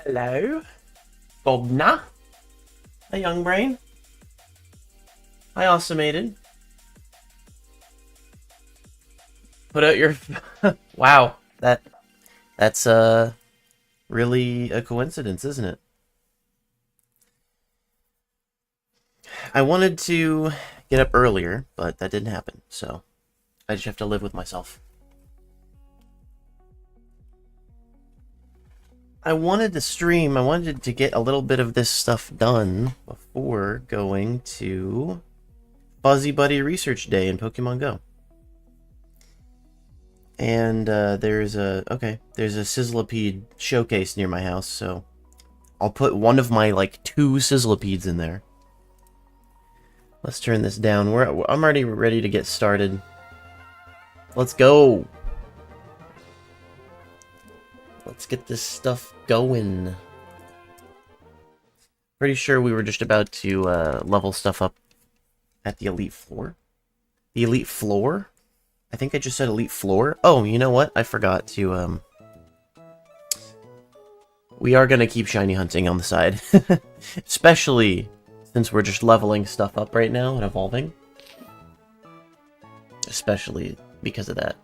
Hello, Bobna. A young brain. I awesomated. Put out your... Wow, that's really a coincidence, isn't it? I wanted to get up earlier, but that didn't happen, so I just have to live with myself. I wanted to stream, I wanted to get a little bit of this stuff done before going to Fuzzy Buddy Research Day in Pokemon Go. And there's a Sizzlipede showcase near my house, so I'll put one of my, like, 2 Sizzlipedes in there. Let's turn this down. I'm already ready to get started. Let's go! Let's get this stuff going. Pretty sure we were just about to level stuff up at the Elite Floor. The Elite Floor? I think I just said Elite Floor. Oh, you know what? I forgot to, we are gonna keep shiny hunting on the side. Especially since we're just leveling stuff up right now and evolving. Especially because of that.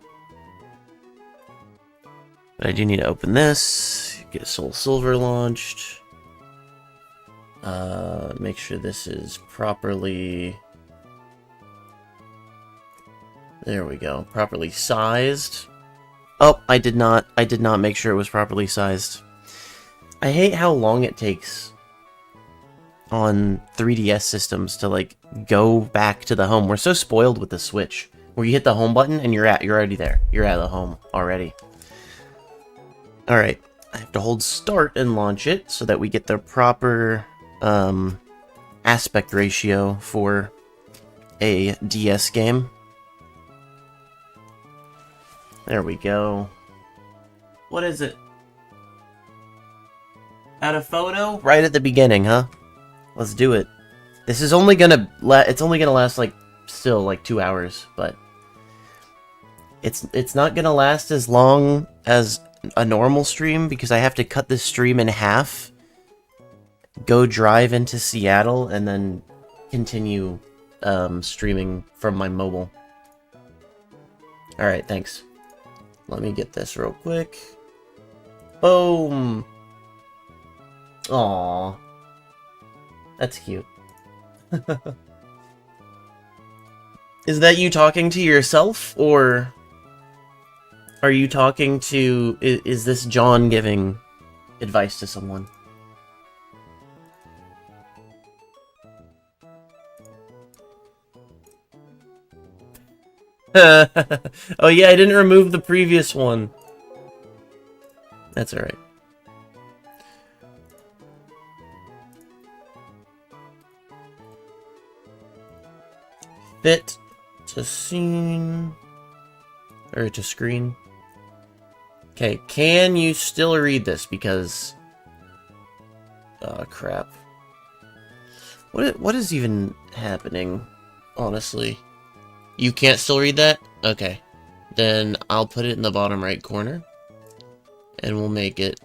But I do need to open this, get Soul Silver launched. Make sure this is properly... There we go, properly sized. Oh, I did not make sure it was properly sized. I hate how long it takes on 3DS systems to, like, go back to the home. We're so spoiled with the Switch, where you hit the home button and you're already there. You're at the home already. Alright, I have to hold start and launch it so that we get the proper aspect ratio for a DS game. There we go. What is it? Add a photo? Right at the beginning, huh? Let's do it. This is only gonna it's only gonna last, like, still, like, 2 hours, but it's not gonna last as long as a normal stream because I have to cut this stream in half, go drive into Seattle, and then continue streaming from my mobile. Alright, thanks. Let me get this real quick. Boom! Aww. That's cute. Is that you talking to yourself, or are you talking to... Is this John giving advice to someone? Oh yeah, I didn't remove the previous one. That's alright. Fit to scene... Or to screen. Okay, can you still read this? Because... Oh, crap. What is even happening, honestly? You can't still read that? Okay. Then I'll put it in the bottom right corner. And we'll make it...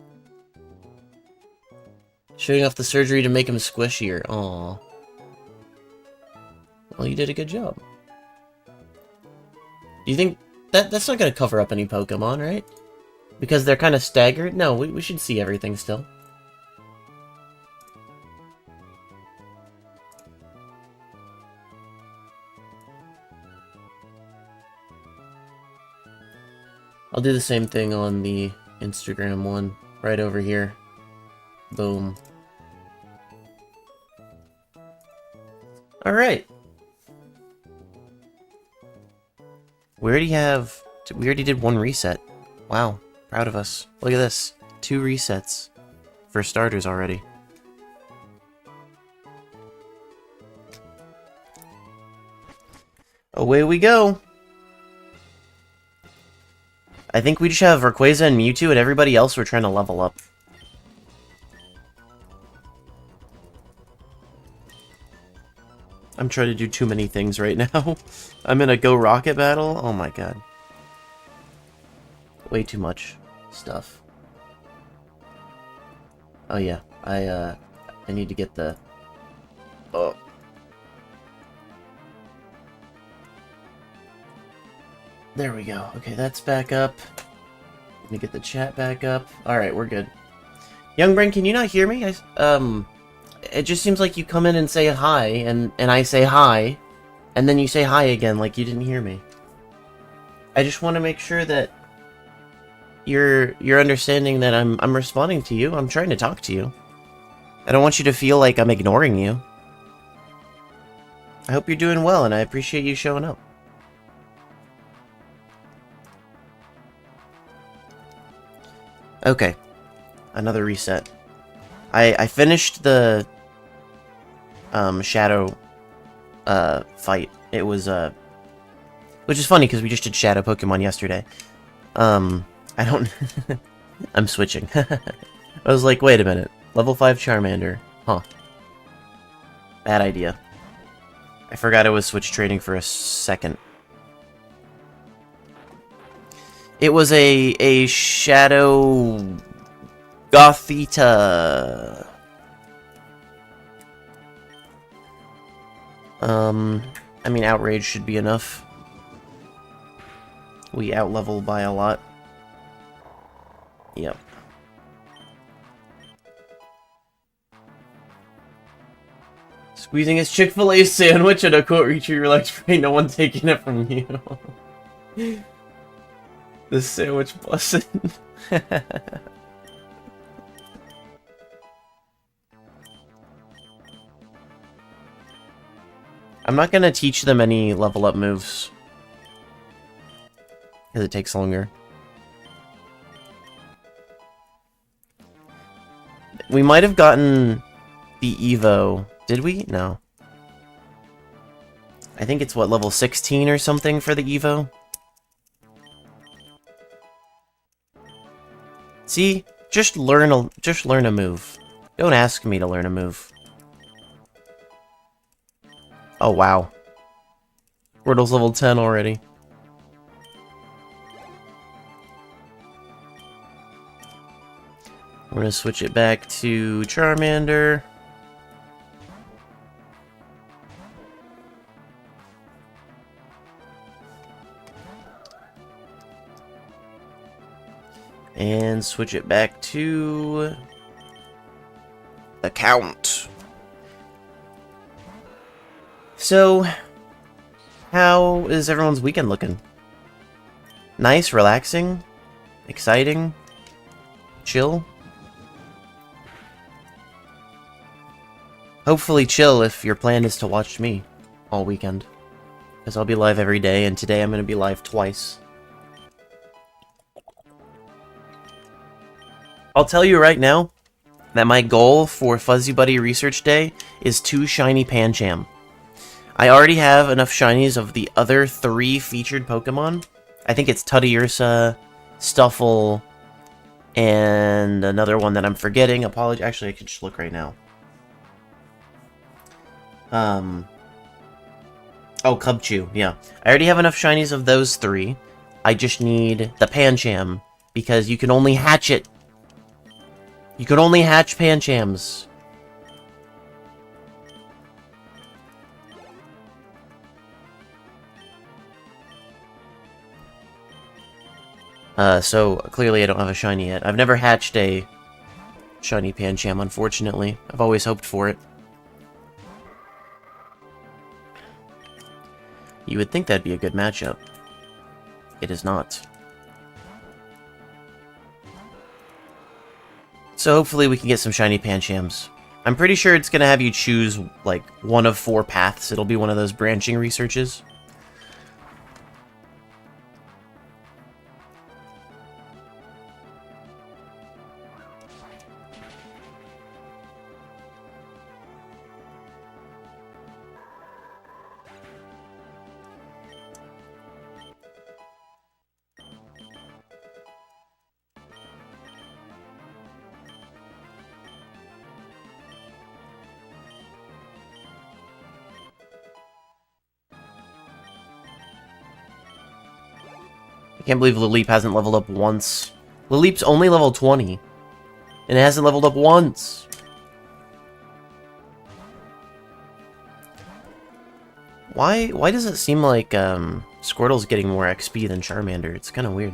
Showing off the surgery to make him squishier. Aww. Well, you did a good job. Do you think... That's not going to cover up any Pokemon, right? Because they're kind of staggered? No, we should see everything still. I'll do the same thing on the Instagram one, right over here. Boom. Alright. We already did 1 reset. Wow, proud of us. Look at this. 2 resets. For starters already. Away we go! I think we just have Rayquaza and Mewtwo, and everybody else we're trying to level up. I'm trying to do too many things right now. I'm in a Go Rocket battle? Oh my god. Way too much stuff. Oh yeah, I need to get the... Oh. There we go. Okay, that's back up. Let me get the chat back up. Alright, we're good. Young Brain, can you not hear me? It just seems like you come in and say hi, and I say hi, and then you say hi again like you didn't hear me. I just want to make sure that you're understanding that I'm responding to you. I'm trying to talk to you. I don't want you to feel like I'm ignoring you. I hope you're doing well, and I appreciate you showing up. Okay. Another reset. I finished the Shadow fight. It was which is funny because we just did Shadow Pokemon yesterday. I don't I'm switching. I was like, wait a minute. Level 5 Charmander. Huh. Bad idea. I forgot I was switch trading for a second. It was a Shadow Gothita. I mean, Outrage should be enough. We outlevel by a lot. Yep. Squeezing his Chick-fil-A sandwich and a quote, reach your relax brain, no one taking it from you. The sandwich busted. I'm not gonna teach them any level up moves. Because it takes longer. We might have gotten the Evo. Did we? No. I think it's, what, level 16 or something for the Evo? See? Just learn a move. Don't ask me to learn a move. Oh, wow. Squirtle's level 10 already. We're gonna switch it back to Charmander. And switch it back to... Account. So, how is everyone's weekend looking? Nice, relaxing, exciting, chill? Hopefully chill if your plan is to watch me all weekend. Because I'll be live every day, and today I'm going to be live twice. I'll tell you right now that my goal for Fuzzy Buddy Research Day is 2 shiny Pancham. I already have enough shinies of the other 3 featured Pokemon. I think it's Teddiursa, Stuffle, and another one that I'm forgetting. Actually, I can just look right now. Oh, Cubchoo, yeah. I already have enough shinies of those 3. I just need the Pancham, because you can only hatch it. You can only hatch Panchams. So clearly I don't have a shiny yet. I've never hatched a shiny Pancham, unfortunately. I've always hoped for it. You would think that'd be a good matchup. It is not. So hopefully we can get some shiny Panchams. I'm pretty sure it's gonna have you choose, like, one of 4 paths. It'll be one of those branching researches. I can't believe Lileep hasn't leveled up once. Lileep's only level 20. And it hasn't leveled up once. Why does it seem like Squirtle's getting more XP than Charmander? It's kind of weird.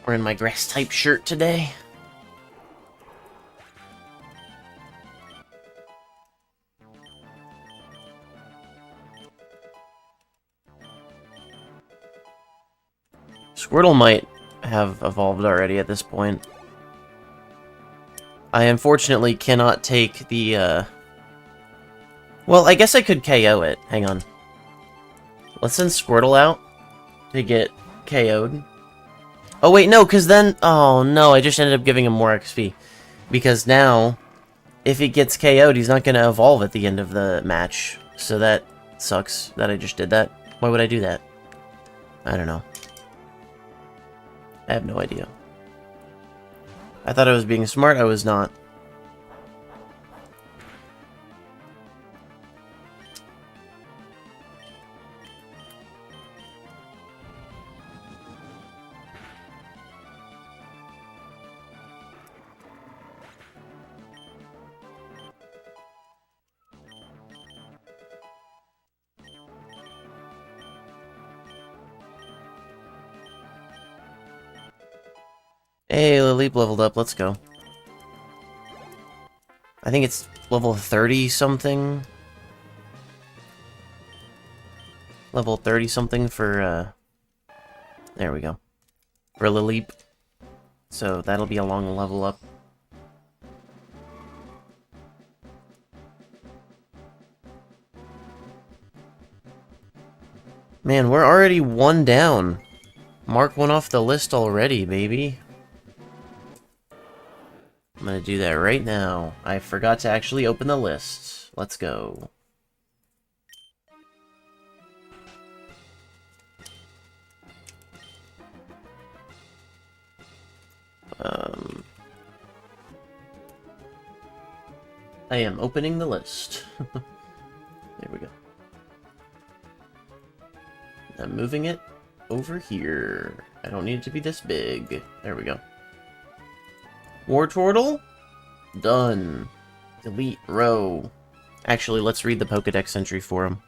Wearing my grass-type shirt today. Squirtle might have evolved already at this point. I unfortunately cannot take the, Well, I guess I could KO it. Hang on. Let's send Squirtle out to get KO'd. Oh, wait, no, because then... Oh, no, I just ended up giving him more XP. Because now, if he gets KO'd, he's not going to evolve at the end of the match. So that sucks that I just did that. Why would I do that? I don't know. I have no idea. I thought I was being smart, I was not. Hey, Lilip leveled up, let's go. I think it's level 30-something. Level 30-something for, there we go. For Lilip. So that'll be a long level up. Man, we're already one down. Mark one off the list already, baby. I'm gonna do that right now. I forgot to actually open the list. Let's go. I am opening the list. There we go. I'm moving it over here. I don't need it to be this big. There we go. Wartortle? Done. Delete row. Actually, let's read the Pokedex entry for him.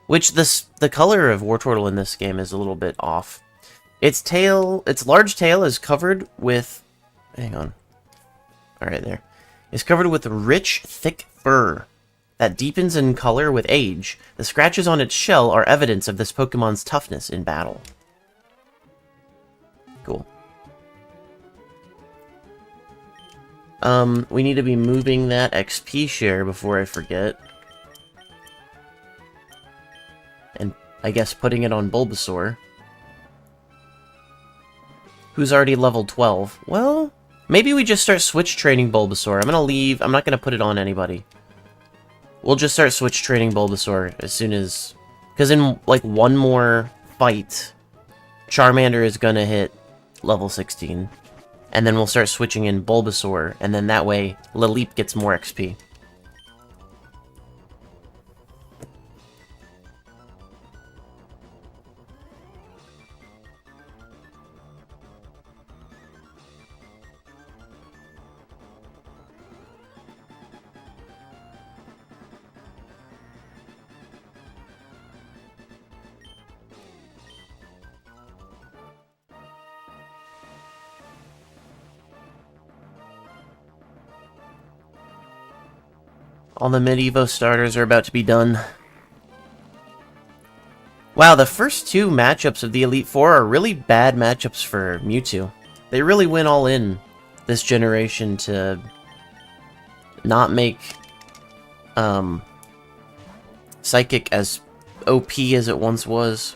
Which the color of Wartortle in this game is a little bit off. Its large tail is covered with... Hang on. Alright, there. It's covered with rich, thick fur that deepens in color with age. The scratches on its shell are evidence of this Pokemon's toughness in battle. Cool. We need to be moving that XP share before I forget. And I guess putting it on Bulbasaur. Who's already level 12. Well, maybe we just start switch training Bulbasaur. I'm gonna leave. I'm not gonna put it on anybody. We'll just start switch training Bulbasaur as soon as... Because in, like, one more fight, Charmander is gonna hit level 16. And then we'll start switching in Bulbasaur, and then that way, Lilip gets more XP. All the mid-Evo starters are about to be done. Wow, the first two matchups of the Elite Four are really bad matchups for Mewtwo. They really went all in this generation to not make Psychic as OP as it once was.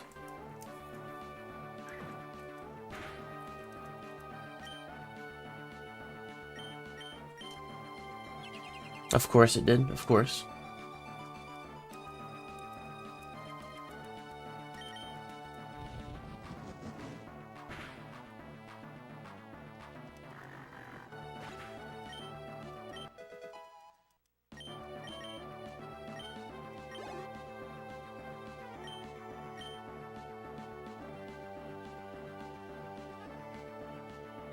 Of course it did, of course.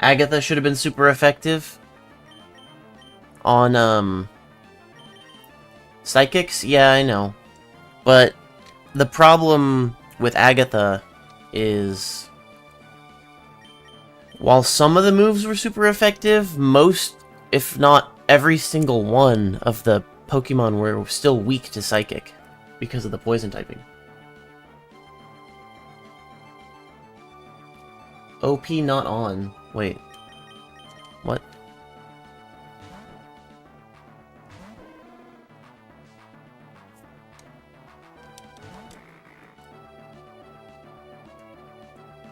Agatha should have been super effective on, Psychics? Yeah, I know. But the problem with Agatha is, while some of the moves were super effective, most, if not every single one of the Pokemon were still weak to Psychic because of the poison typing. OP not on. Wait. What?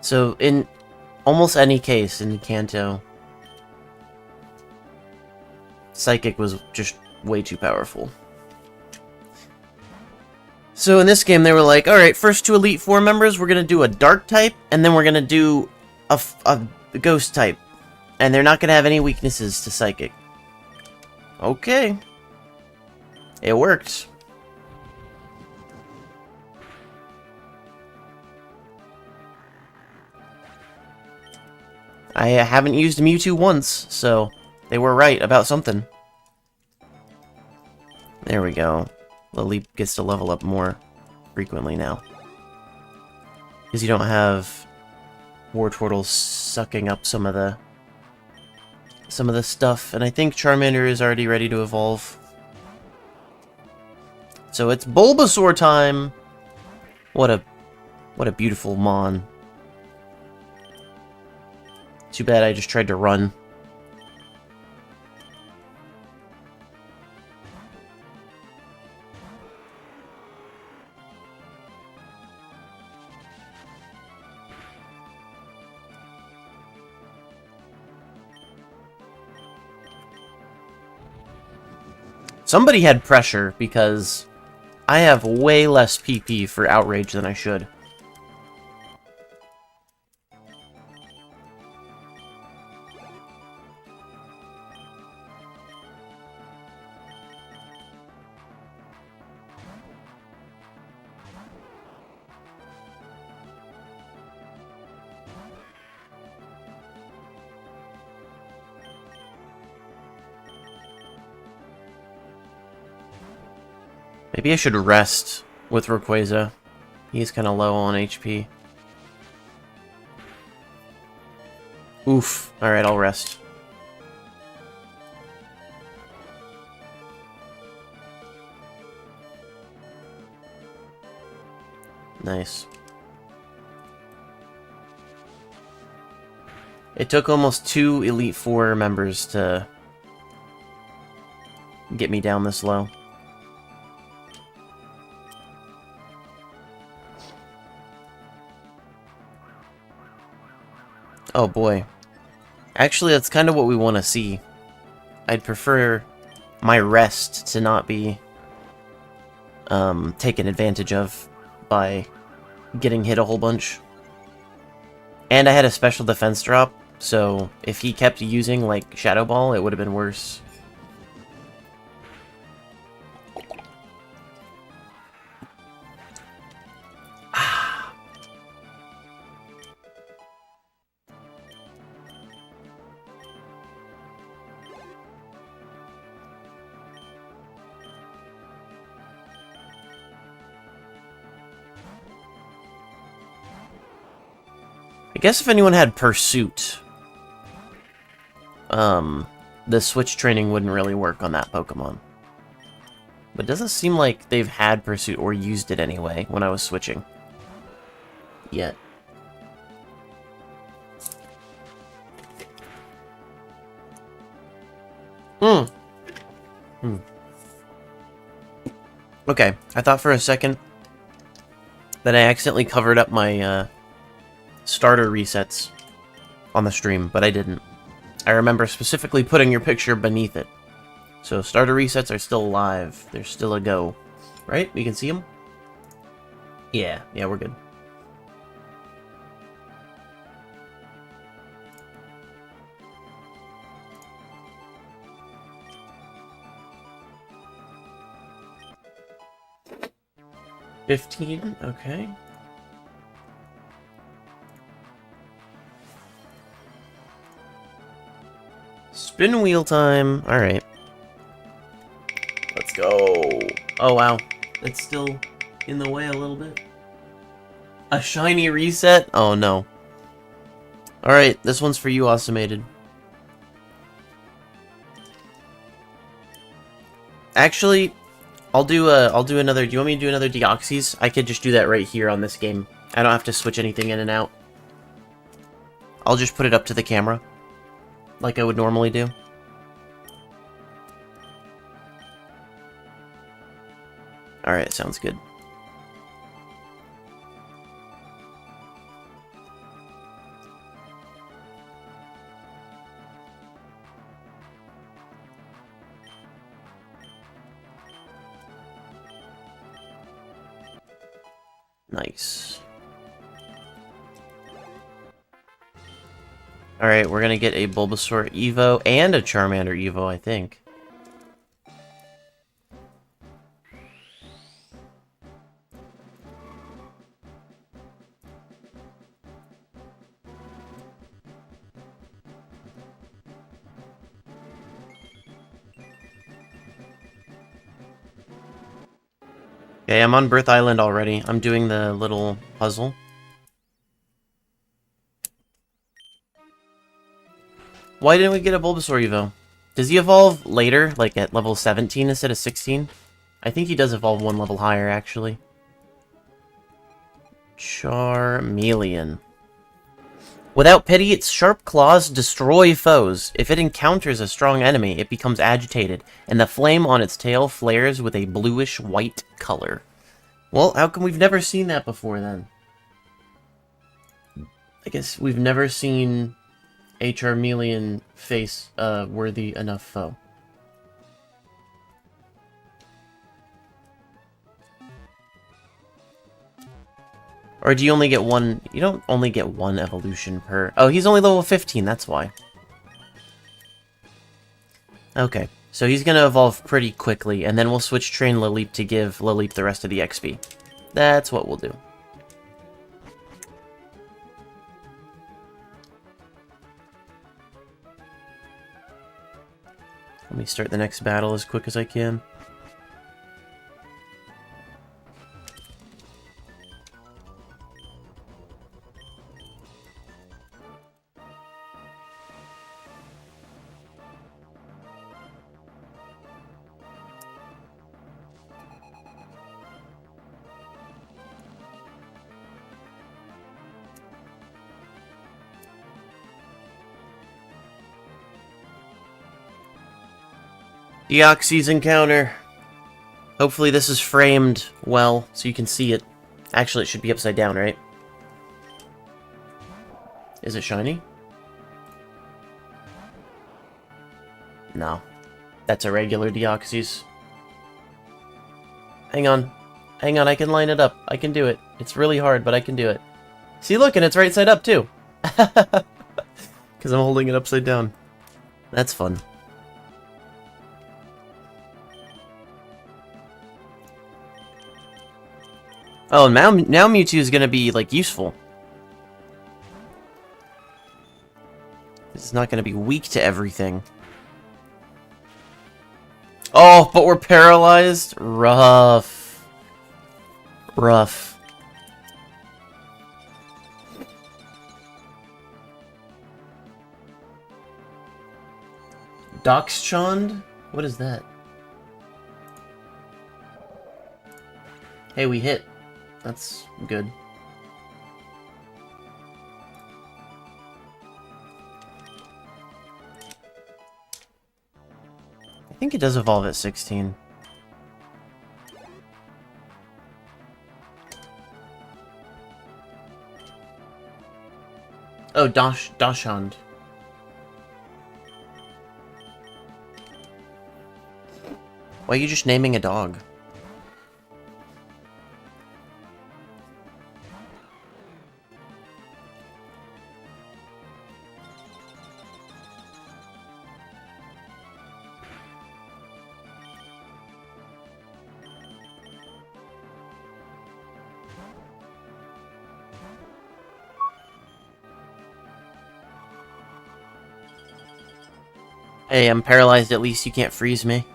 So, in almost any case in Kanto, Psychic was just way too powerful. So in this game, they were like, alright, first two Elite Four members, we're gonna do a Dark type, and then we're gonna do a Ghost type. And they're not gonna have any weaknesses to Psychic. Okay. It worked. I haven't used Mewtwo once, so they were right about something. There we go. Lily gets to level up more frequently now. Because you don't have Wartortle sucking up some of the stuff, and I think Charmander is already ready to evolve. So it's Bulbasaur time! What a beautiful Mon. Too bad I just tried to run. Somebody had pressure, because I have way less PP for Outrage than I should. Maybe I should rest with Rayquaza. He's kind of low on HP. Oof. Alright, I'll rest. Nice. It took almost 2 Elite Four members to get me down this low. Oh boy. Actually, that's kind of what we want to see. I'd prefer my rest to not be taken advantage of by getting hit a whole bunch. And I had a special defense drop, so if he kept using, like, Shadow Ball, it would have been worse. I guess if anyone had Pursuit, the switch training wouldn't really work on that Pokemon. But it doesn't seem like they've had Pursuit or used it anyway when I was switching. Yet. Okay, I thought for a second that I accidentally covered up my, starter resets on the stream, but I didn't. I remember specifically putting your picture beneath it. So starter resets are still alive. They're still a go. Right? We can see them? Yeah, we're good. $15, okay. Spin wheel time. Alright. Let's go. Oh, wow. It's still in the way a little bit. A shiny reset? Oh, no. Alright, this one's for you, Automated. Actually, I'll do another... Do you want me to do another Deoxys? I could just do that right here on this game. I don't have to switch anything in and out. I'll just put it up to the camera. Like I would normally do. Alright, sounds good. Nice. Alright, we're gonna get a Bulbasaur Evo and a Charmander Evo, I think. Okay, I'm on Birth Island already. I'm doing the little puzzle. Why didn't we get a Bulbasaur Evo? Does he evolve later, like at level 17 instead of 16? I think he does evolve one level higher, actually. Charmeleon. Without pity, its sharp claws destroy foes. If it encounters a strong enemy, it becomes agitated, and the flame on its tail flares with a bluish-white color. Well, how come we've never seen that before, then? I guess we've never seen a Charmeleon face a worthy enough foe. Or do you only get one... You don't only get one evolution per... Oh, he's only level 15, that's why. Okay, so he's gonna evolve pretty quickly, and then we'll switch train Laleep to give Laleep the rest of the XP. That's what we'll do. Let me start the next battle as quick as I can. Deoxys encounter. Hopefully this is framed well, so you can see it. Actually, it should be upside down, right? Is it shiny? No. That's a regular Deoxys. Hang on. Hang on, I can line it up. I can do it. It's really hard, but I can do it. See, look, and it's right side up, too. Because I'm holding it upside down. That's fun. Oh, now Mewtwo is gonna be, like, useful. It's not gonna be weak to everything. Oh, but we're paralyzed? Rough. Rough. Dachshund? What is that? Hey, we hit. That's good. I think it does evolve at 16. Oh, Dachshund. Why are you just naming a dog? Hey, I'm paralyzed, at least you can't freeze me.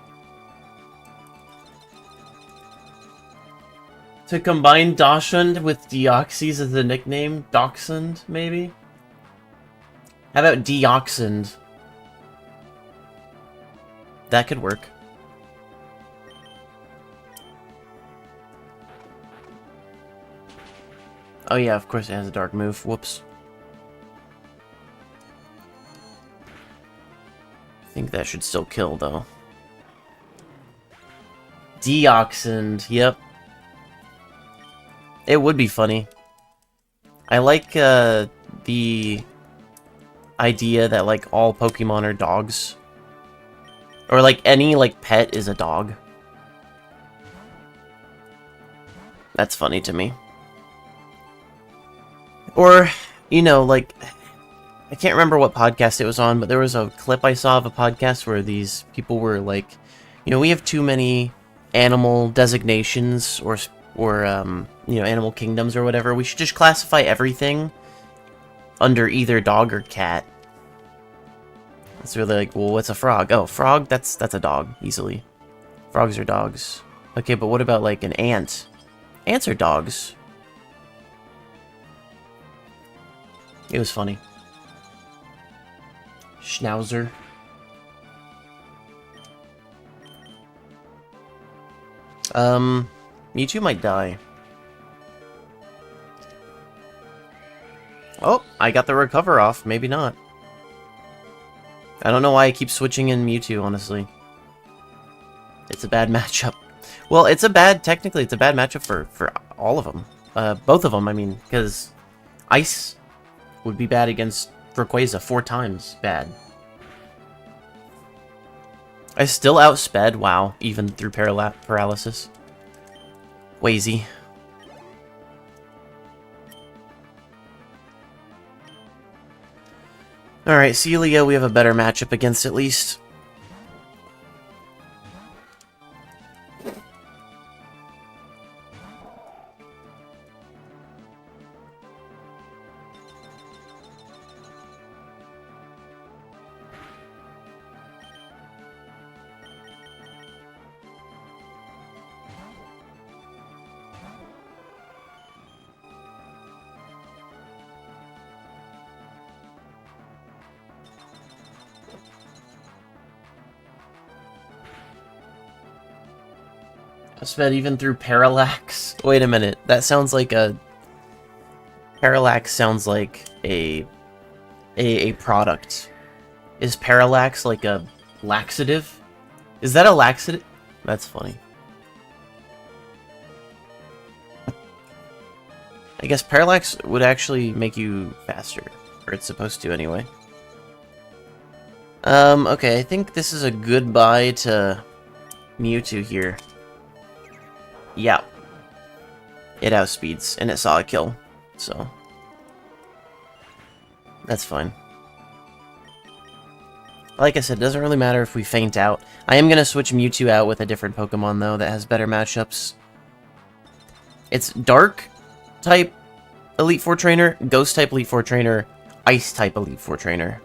To combine Dachshund with Deoxys as the nickname? Dachshund, maybe? How about Deoxynd? That could work. Oh yeah, of course it has a dark move. Whoops. I think that should still kill, though. Deoxynd, yep. It would be funny. I like the idea that like all Pokemon are dogs. Or like any like pet is a dog. That's funny to me. Or, you know, like, I can't remember what podcast it was on, but there was a clip I saw of a podcast where these people were like, you know, we have too many animal designations or you know, animal kingdoms or whatever. We should just classify everything under either dog or cat. So they're like, well, what's a frog? Oh, frog, that's a dog, easily. Frogs are dogs. Okay, but what about, like, an ant? Ants are dogs. It was funny. Schnauzer. Mewtwo might die. Oh, I got the recover off. Maybe not. I don't know why I keep switching in Mewtwo, honestly. It's a bad matchup. Well, technically, it's a bad matchup for all of them. Both of them, I mean, because Ice would be bad against Rayquaza 4 times bad. I still outsped, wow, even through paralysis. Wazy. Alright, Celia, we have a better matchup against at least. Sped even through Parallax? Wait a minute, that sounds like a... Parallax sounds like a product. Is Parallax like a laxative? Is that a laxative? That's funny. I guess Parallax would actually make you faster. Or it's supposed to anyway. Okay, I think this is a goodbye to Mewtwo here. Yeah. It outspeeds, and it saw a kill, so... That's fine. Like I said, it doesn't really matter if we faint out. I am going to switch Mewtwo out with a different Pokemon, though, that has better matchups. It's Dark-type Elite Four Trainer, Ghost-type Elite Four Trainer, Ice-type Elite Four Trainer.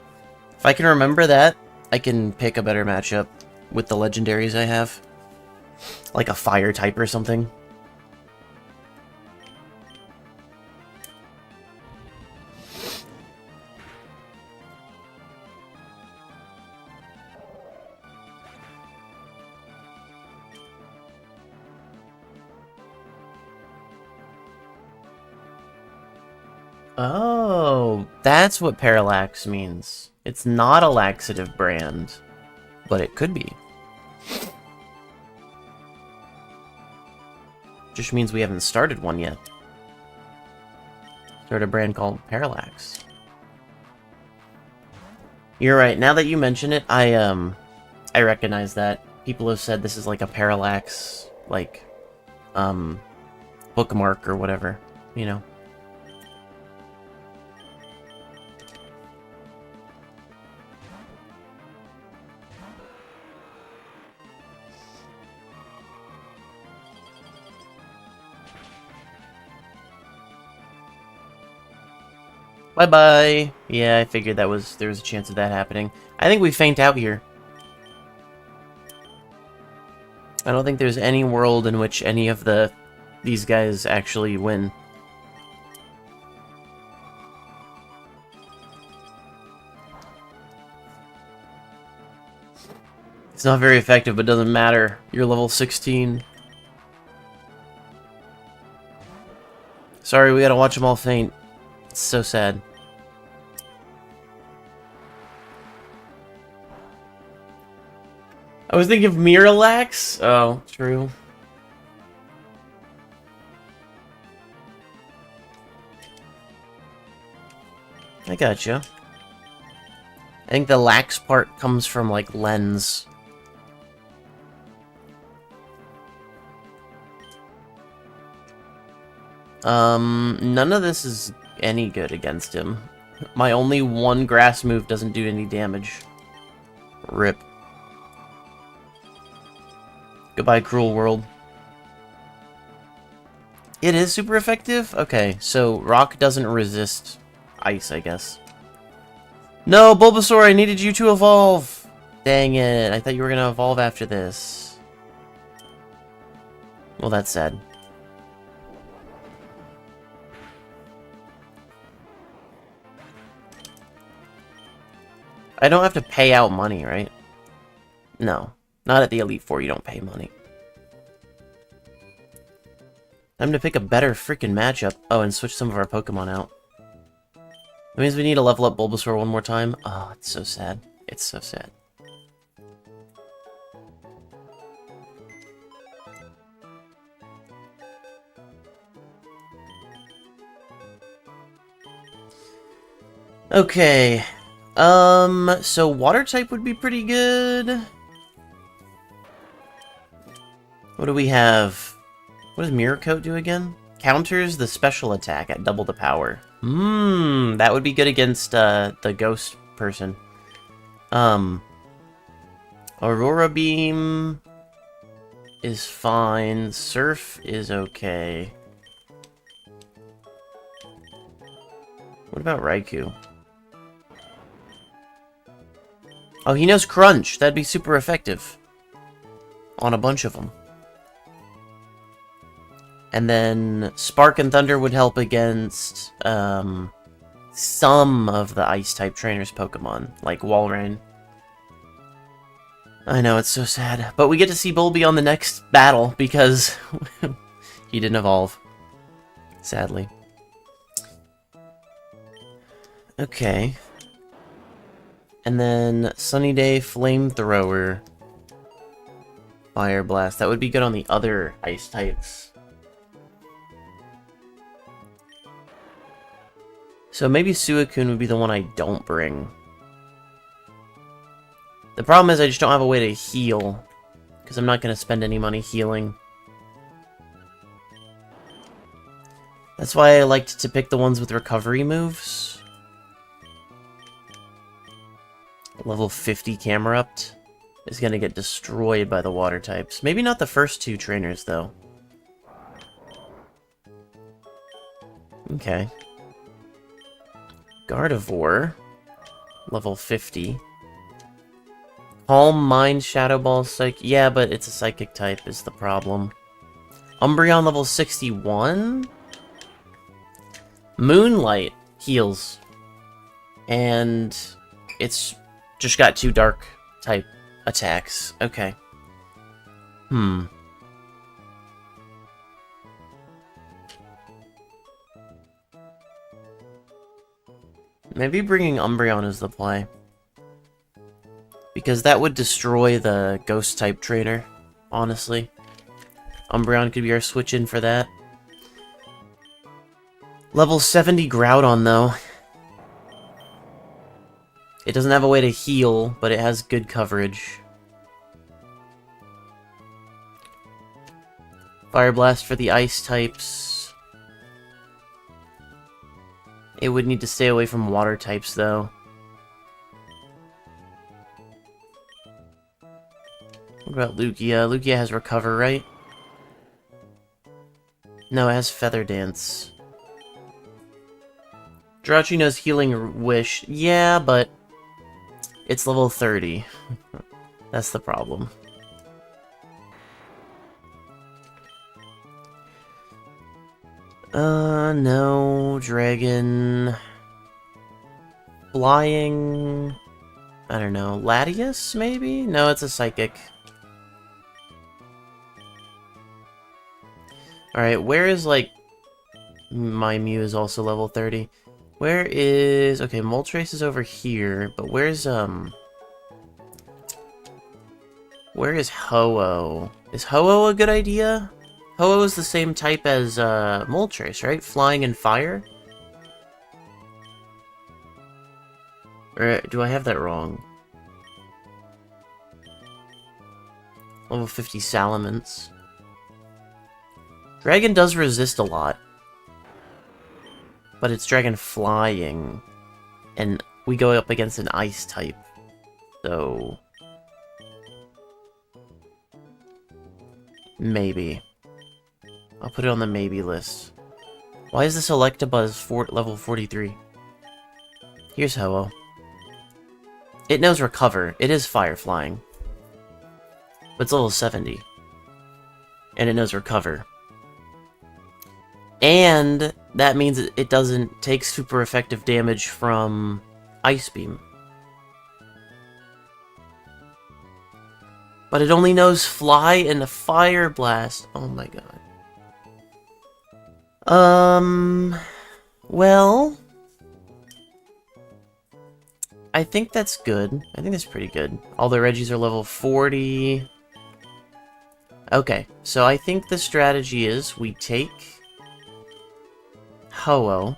If I can remember that, I can pick a better matchup with the legendaries I have. Like a fire type or something. Oh, that's what Parallax means. It's not a laxative brand, but it could be. Just means we haven't started one yet. Start a brand called Parallax. You're right. Now that you mention it, I recognize that. people have said this is like a parallax, like, bookmark or whatever, you know. Bye-bye! Yeah, I figured there was a chance of that happening. I think we faint out here. I don't think there's any world in which any of these guys actually win. It's not very effective, but doesn't matter. You're level 16. Sorry, we gotta watch them all faint. It's so sad. I was thinking of Miralax. Oh, true. I gotcha. I think the lax part comes from, like, lens. None of this is any good against him. My only one grass move doesn't do any damage. Rip. Goodbye, cruel world. It is super effective? Okay, so rock doesn't resist ice, I guess. No, Bulbasaur, I needed you to evolve! Dang it, I thought you were gonna evolve after this. Well, that's sad. I don't have to pay out money, right? No. Not at the Elite Four, you don't pay money. Time to pick a better freaking matchup. Oh, and switch some of our Pokemon out. That means we need to level up Bulbasaur one more time. Oh, it's so sad. It's so sad. Okay. So water type would be pretty good. What do we have? What does Mirror Coat do again? Counters the special attack at double the power. That would be good against the ghost person. Aurora Beam is fine. Surf is okay. What about Raikou? Oh, he knows Crunch. That'd be super effective. On a bunch of them. And then Spark and Thunder would help against some of the Ice-type trainers' Pokemon, like Walrein. I know, it's so sad. But we get to see Bulby on the next battle, because he didn't evolve. Sadly. Okay. And then Sunny Day, Flamethrower, Fire Blast. That would be good on the other ice types. So maybe Suicune would be the one I don't bring. The problem is I just don't have a way to heal, because I'm not going to spend any money healing. That's why I liked to pick the ones with recovery moves. Level 50 Camerupt is going to get destroyed by the water types. Maybe not the first two trainers, though. Okay. Gardevoir, level 50. Calm Mind, Shadow Ball, yeah, but it's a Psychic type is the problem. Umbreon, level 61? Moonlight heals. And it's just got 2 Dark type attacks. Okay. Maybe bringing Umbreon is the play. Because that would destroy the Ghost-type trainer, honestly. Umbreon could be our switch-in for that. Level 70 Groudon, though. It doesn't have a way to heal, but it has good coverage. Fire Blast for the ice types. It would need to stay away from water types, though. What about Lugia? Lugia has Recover, right? No, it has Feather Dance. Jirachi knows Healing Wish. Yeah, but it's level 30. That's the problem. No. Dragon. Flying. I don't know. Latias, maybe? No, it's a Psychic. Alright, where is, like... My Mew is also level 30. Where is... Okay, Moltres is over here, but where's, Where is Ho-Oh? Is Ho-Oh a good idea? Ho-Oh is the same type as, Moltres, right? Flying and Fire? Or do I have that wrong? Level 50 Salamence. Dragon does resist a lot. But it's Dragon Flying. And we go up against an Ice type. So... maybe. I'll put it on the maybe list. Why is this Electabuzz level 43? Here's Ho-Oh. It knows Recover. It is Fire Flying. But it's level 70. And it knows Recover. And that means it doesn't take super effective damage from Ice Beam. But it only knows Fly and Fire Blast. Oh my god. Well... I think that's good. I think that's pretty good. All the Reggies are level 40. Okay, so I think the strategy is we take... Ho-Oh.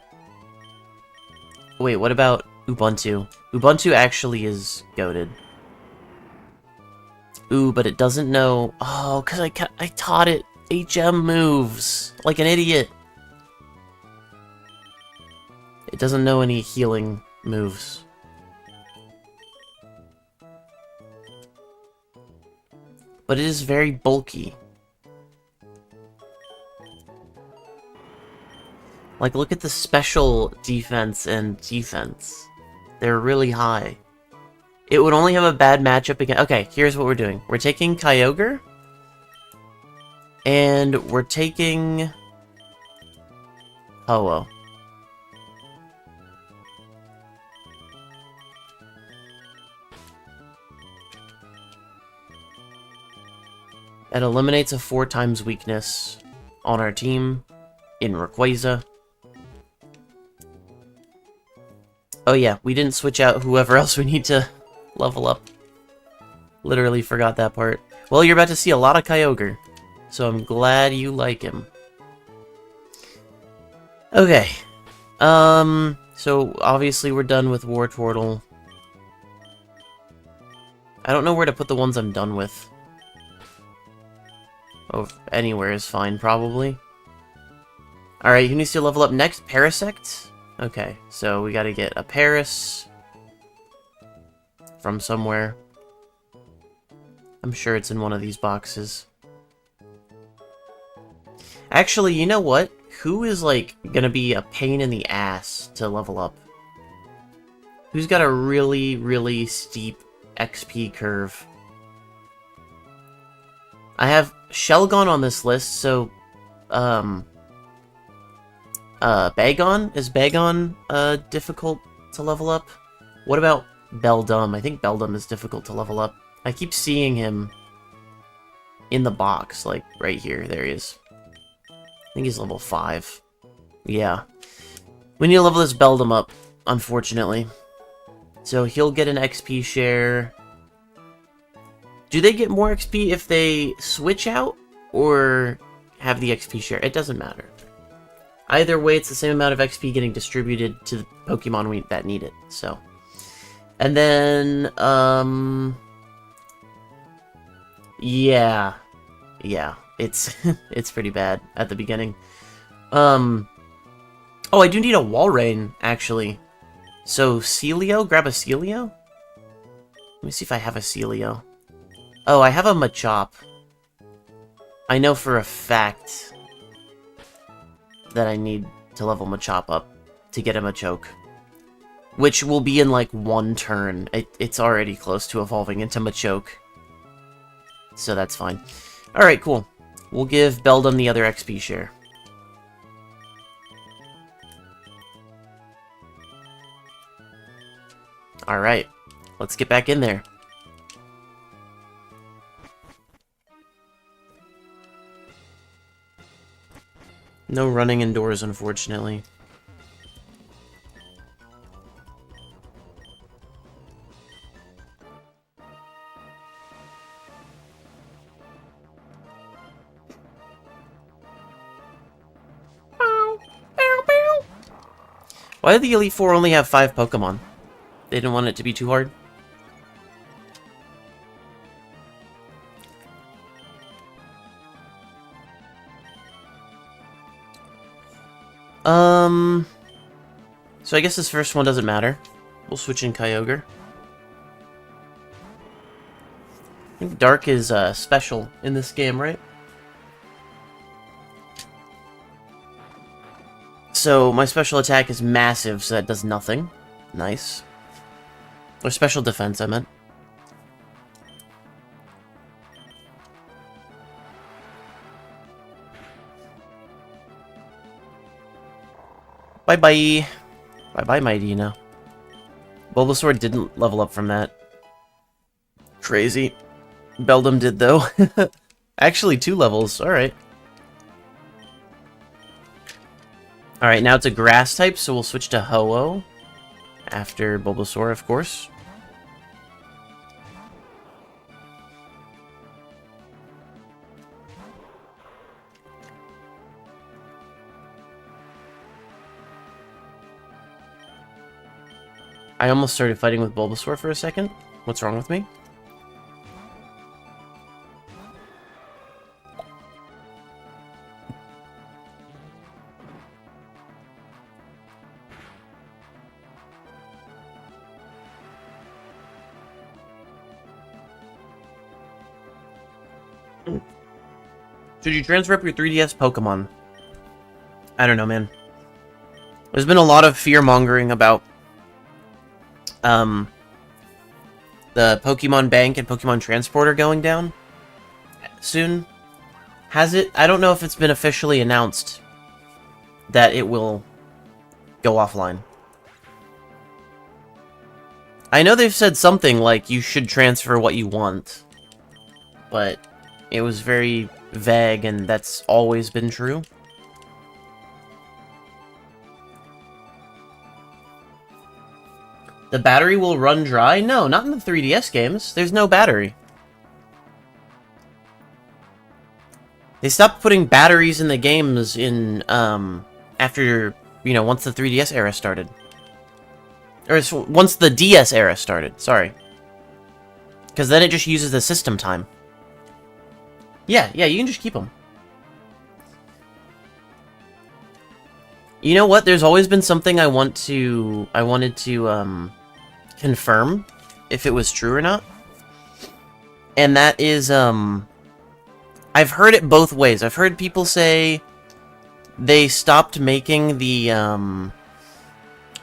Wait, what about Ubuntu? Ubuntu actually is goated. Ooh, but it doesn't know... Oh, because I taught it HM moves. Like an idiot. It doesn't know any healing moves. But it is very bulky. Like, look at the special defense and defense. They're really high. It would only have a bad matchup again. Okay, here's what we're doing. We're taking Kyogre. And we're taking... Ho-Oh. It eliminates a 4 times weakness on our team in Rayquaza. Oh yeah, we didn't switch out whoever else we need to level up. Literally forgot that part. Well, you're about to see a lot of Kyogre, so I'm glad you like him. Okay. So obviously we're done with Wartortle. I don't know where to put the ones I'm done with. Oh, anywhere is fine, probably. Alright, who needs to level up next? Parasect? Okay, so we gotta get a Paras from somewhere. I'm sure it's in one of these boxes. Actually, you know what? Who is, like, gonna be a pain in the ass to level up? Who's got a really, really steep XP curve? I have Shelgon on this list, so, Bagon? Is Bagon, difficult to level up? What about Beldum? I think Beldum is difficult to level up. I keep seeing him in the box, like, right here. There he is. I think he's level 5. Yeah. We need to level this Beldum up, unfortunately. So he'll get an XP share. Do they get more XP if they switch out, or have the XP share? It doesn't matter. Either way, it's the same amount of XP getting distributed to the Pokemon that need it, so. And then, yeah. Yeah. It's it's pretty bad at the beginning. Oh, I do need a Walrein, actually. So, Celio? Grab a Celio? Let me see if I have a Celio. Oh, I have a Machop. I know for a fact that I need to level Machop up to get him a Machoke. Which will be in, like, one turn. It's already close to evolving into Machoke. So that's fine. Alright, cool. We'll give Beldum the other XP share. Alright. Let's get back in there. No running indoors, unfortunately. Why did the Elite Four only have 5 Pokemon? They didn't want it to be too hard? So I guess this first one doesn't matter. We'll switch in Kyogre. I think Dark is special in this game, right? So my special attack is massive, so that does nothing. Nice. Or special defense, I meant. Bye-bye. Bye-bye, Mightyena. Bulbasaur didn't level up from that. Crazy. Beldum did, though. Actually, 2 levels. Alright. Alright, now it's a grass type, so we'll switch to Ho-Oh. After Bulbasaur, of course. I almost started fighting with Bulbasaur for a second. What's wrong with me? Should you transfer up your 3DS Pokemon? I don't know, man. There's been a lot of fear-mongering about the Pokemon Bank and Pokemon Transporter going down soon. Has it? I don't know if it's been officially announced that it will go offline. I know they've said something like you should transfer what you want, but it was very vague, and that's always been true. The battery will run dry? No, not in the 3DS games. There's no battery. They stopped putting batteries in the games in, after, you know, once the 3DS era started. Or once the DS era started, sorry. Because then it just uses the system time. Yeah, you can just keep them. You know what? There's always been something I wanted to confirm if it was true or not. And that is, I've heard it both ways. I've heard people say they stopped making the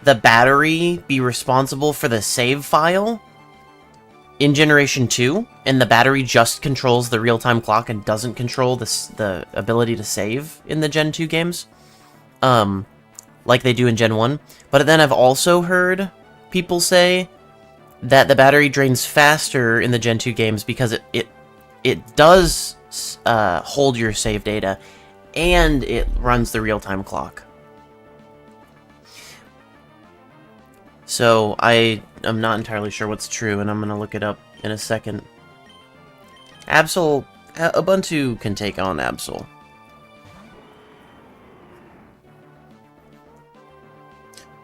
battery be responsible for the save file in Generation 2, and the battery just controls the real-time clock and doesn't control the ability to save in the Gen 2 games, like they do in Gen 1. But then I've also heard people say that the battery drains faster in the Gen 2 games because it does hold your save data, and it runs the real-time clock. So I'm not entirely sure what's true, and I'm gonna look it up in a second. Absol, Ubuntu can take on Absol.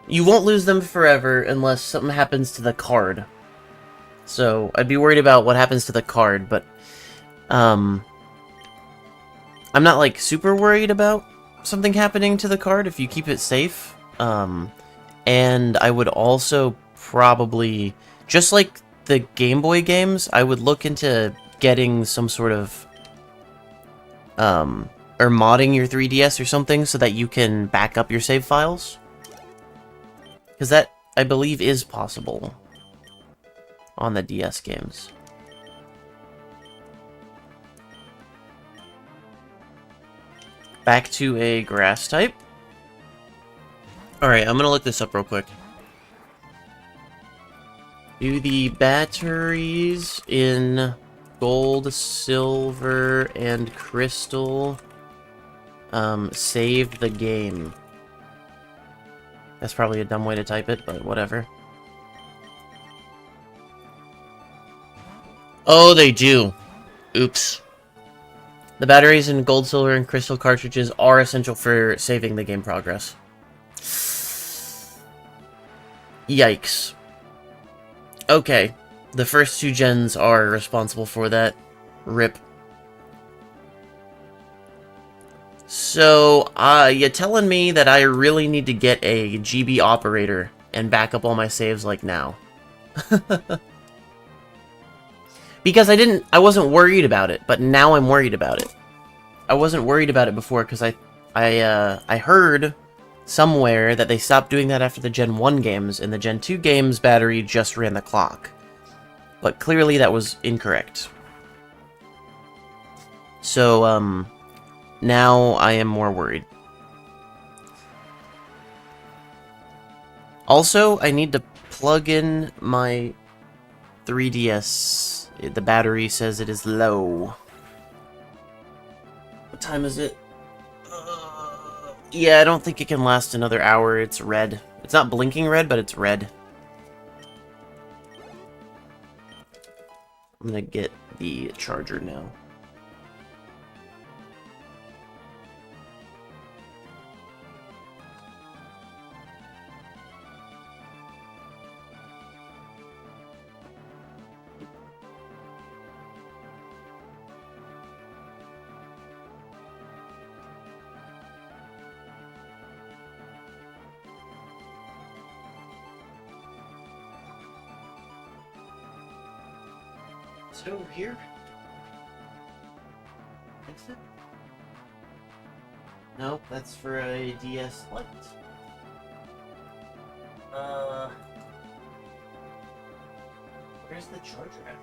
You won't lose them forever unless something happens to the card. So I'd be worried about what happens to the card, but I'm not, like, super worried about something happening to the card if you keep it safe. And I would also probably, just like the Game Boy games, I would look into getting some sort of, or modding your 3DS or something so that you can back up your save files. Because that, I believe, is possible on the DS games. Back to a grass type. Alright, I'm gonna look this up real quick. Do the batteries in gold, silver, and crystal save the game? That's probably a dumb way to type it, but whatever. Oh, they do. Oops. The batteries in gold, silver, and crystal cartridges are essential for saving the game progress. Yikes. Okay. The first 2 gens are responsible for that. RIP. So, you're telling me that I really need to get a GB operator and back up all my saves like now. Because I wasn't worried about it, but now I'm worried about it. I wasn't worried about it before because I heard somewhere that they stopped doing that after the Gen 1 games, and the Gen 2 games battery just ran the clock. But clearly that was incorrect. So, now I am more worried. Also, I need to plug in my 3DS. The battery says it is low. What time is it? Yeah, I don't think it can last another hour. It's red. It's not blinking red, but it's red. I'm gonna get the charger now. Is it over here? Is it? Nope, that's for a DS Lite. Where's the charger at?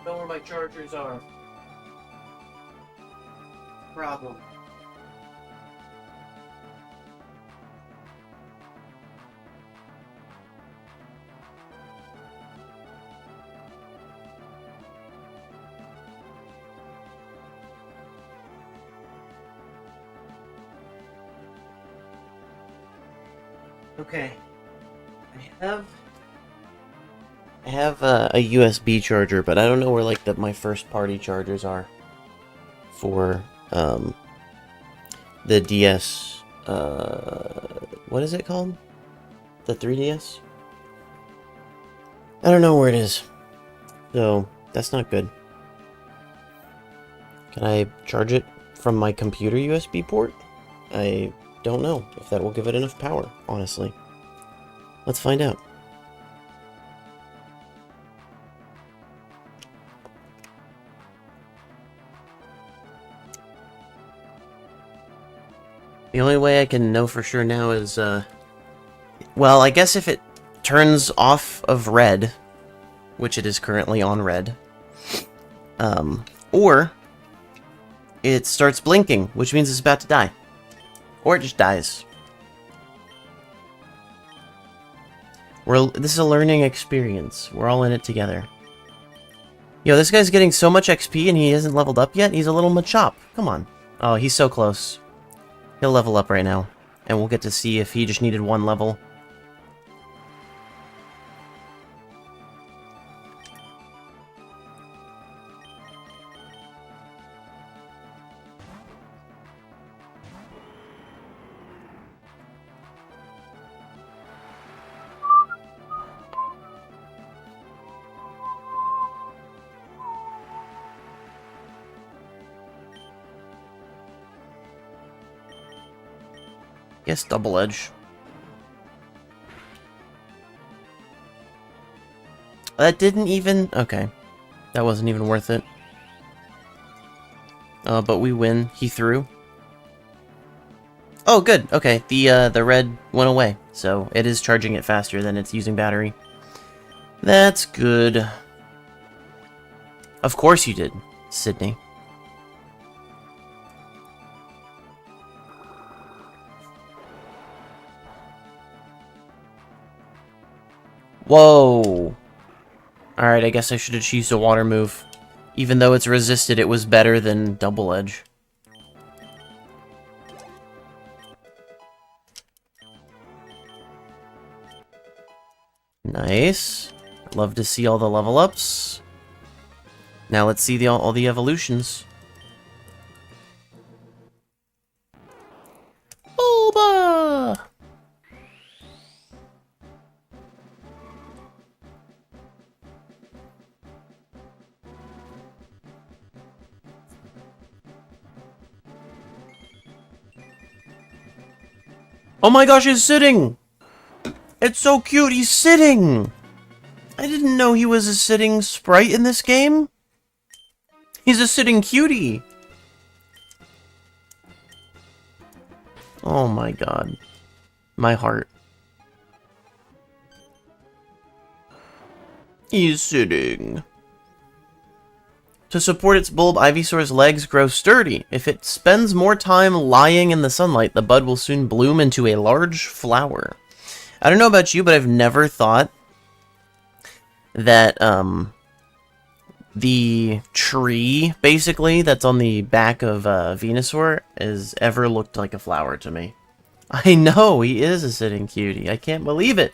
I know where my chargers are. Problem. Okay. I have a USB charger, but I don't know where like my first party chargers are for the DS. What is it called? The 3DS? I don't know where it is. So, that's not good. Can I charge it from my computer USB port? I don't know if that will give it enough power, honestly. Let's find out. The only way I can know for sure now is, well, I guess if it turns off of red, which it is currently on red, or it starts blinking, which means it's about to die. Or it just dies. This is a learning experience. We're all in it together. Yo, this guy's getting so much XP and he hasn't leveled up yet? He's a little Machop. Come on. Oh, he's so close. He'll level up right now. And we'll get to see if he just needed one level. Yes, double edge. That didn't even... Okay. That wasn't even worth it. But we win. He threw. Oh, good. Okay. The red went away. So it is charging it faster than it's using battery. That's good. Of course you did, Sydney. Whoa. Alright, I guess I should have used a water move. Even though it's resisted, it was better than double edge. Nice. Love to see all the level ups. Now let's see all the evolutions. Bulba! Oh my gosh, he's sitting! It's so cute, he's sitting! I didn't know he was a sitting sprite in this game. He's a sitting cutie! Oh my god. My heart. He's sitting. To support its bulb, Ivysaur's legs grow sturdy. If it spends more time lying in the sunlight, the bud will soon bloom into a large flower. I don't know about you, but I've never thought that, the tree, basically, that's on the back of, Venusaur, has ever looked like a flower to me. I know, he is a sitting cutie. I can't believe it.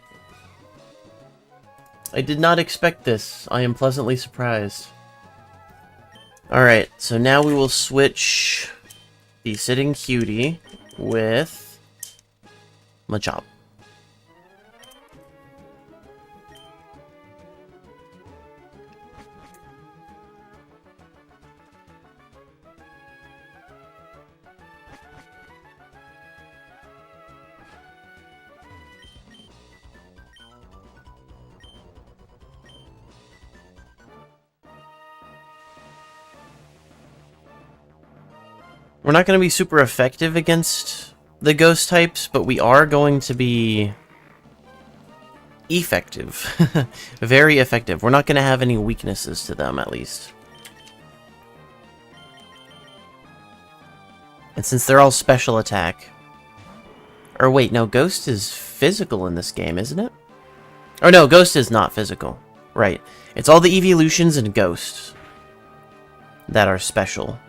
I did not expect this. I am pleasantly surprised. Alright, so now we will switch the sitting cutie with Machop. We're not going to be super effective against the ghost types, but we are going to be effective. Very effective. We're not going to have any weaknesses to them, at least. And since they're all special attack... Or wait, no, Ghost is physical in this game, isn't it? Or no, Ghost is not physical. Right. It's all the evolutions and Ghosts that are special.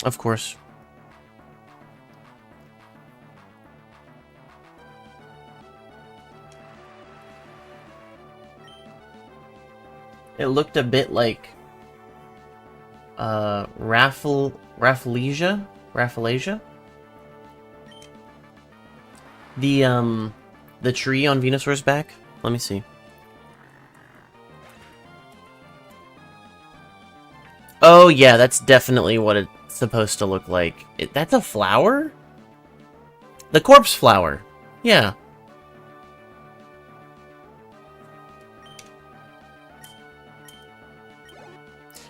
Of course. It looked a bit like Rafflesia? Rafflesia? The tree on Venusaur's back? Let me see. Oh, yeah, that's definitely what it's supposed to look like. That's a flower? The corpse flower. Yeah.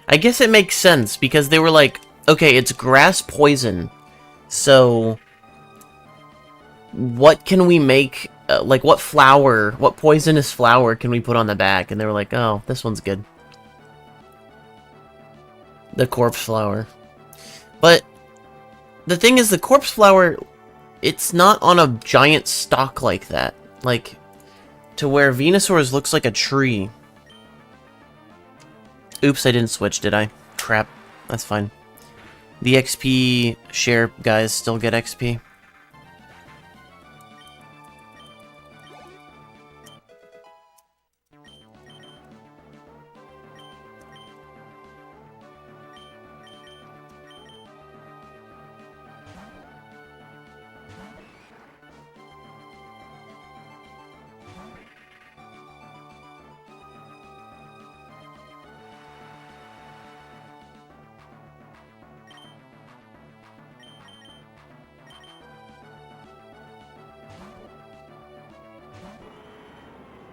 I guess it makes sense, because they were like, okay, it's grass poison, so what can we make, like, what poisonous flower can we put on the back? And they were like, oh, this one's good. The corpse flower. But the thing is, the corpse flower, it's not on a giant stalk like that. Like, to where Venusaur's looks like a tree. Oops, I didn't switch, did I? Crap. That's fine. The XP share guys still get XP.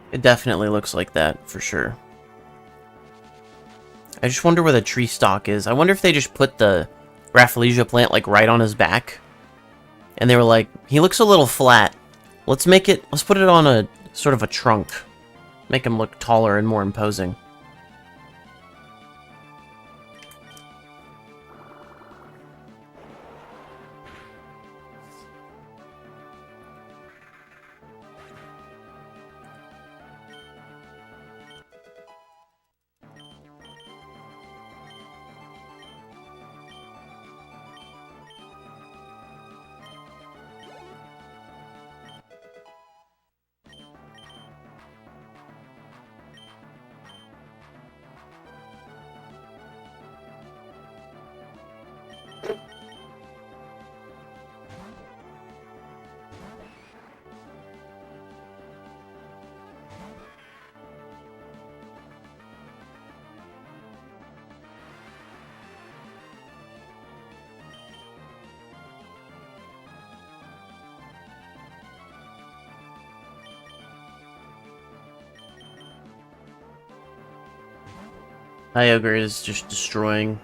It definitely looks like that, for sure. I just wonder where the tree stalk is. I wonder if they just put the Rafflesia plant, like, right on his back. And they were like, he looks a little flat. Let's put it on a, sort of a trunk. Make him look taller and more imposing. Kyogre is just destroying.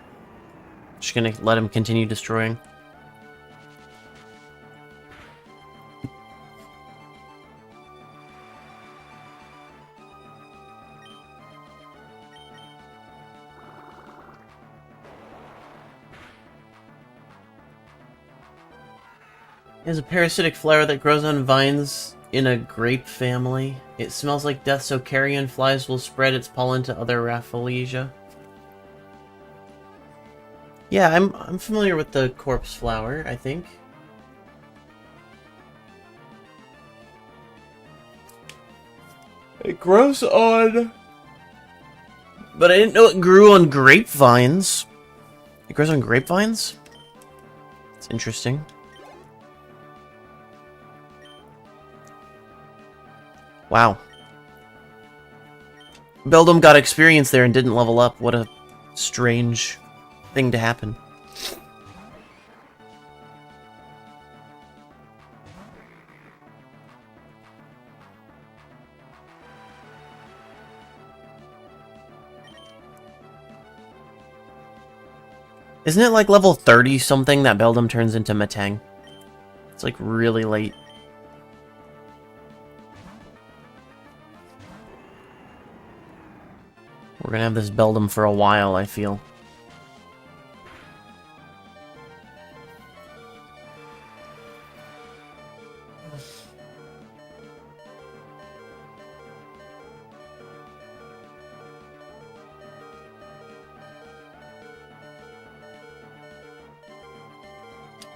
Just gonna let him continue destroying. It is a parasitic flower that grows on vines in a grape family. It smells like death, so carrion flies will spread its pollen to other Rafflesia. Yeah, I'm familiar with the corpse flower, I think. It grows on... But I didn't know it grew on grapevines. It grows on grapevines? It's interesting. Wow. Beldum got experience there and didn't level up. What a strange thing to happen. Isn't it like level 30 something that Beldum turns into Metang? It's like really late. We're gonna have this Beldum for a while, I feel.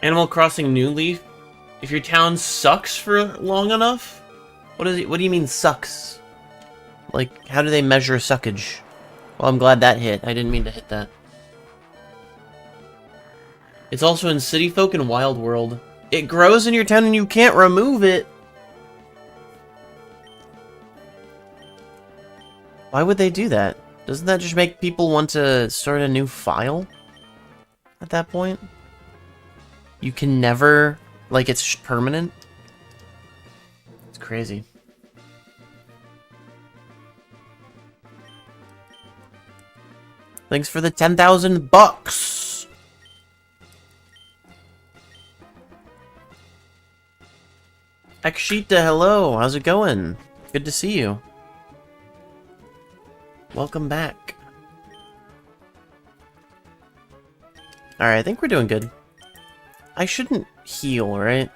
Animal Crossing New Leaf? If your town sucks for long enough? What do you mean sucks? Like, how do they measure suckage? Well, I'm glad that hit. I didn't mean to hit that. It's also in City Folk and Wild World. It grows in your town and you can't remove it. Why would they do that? Doesn't that just make people want to start a new file? At that point? You can never... Like, it's permanent? It's crazy. Thanks for the 10,000 bucks! Akshita, hello! How's it going? Good to see you. Welcome back. Alright, I think we're doing good. I shouldn't heal, right?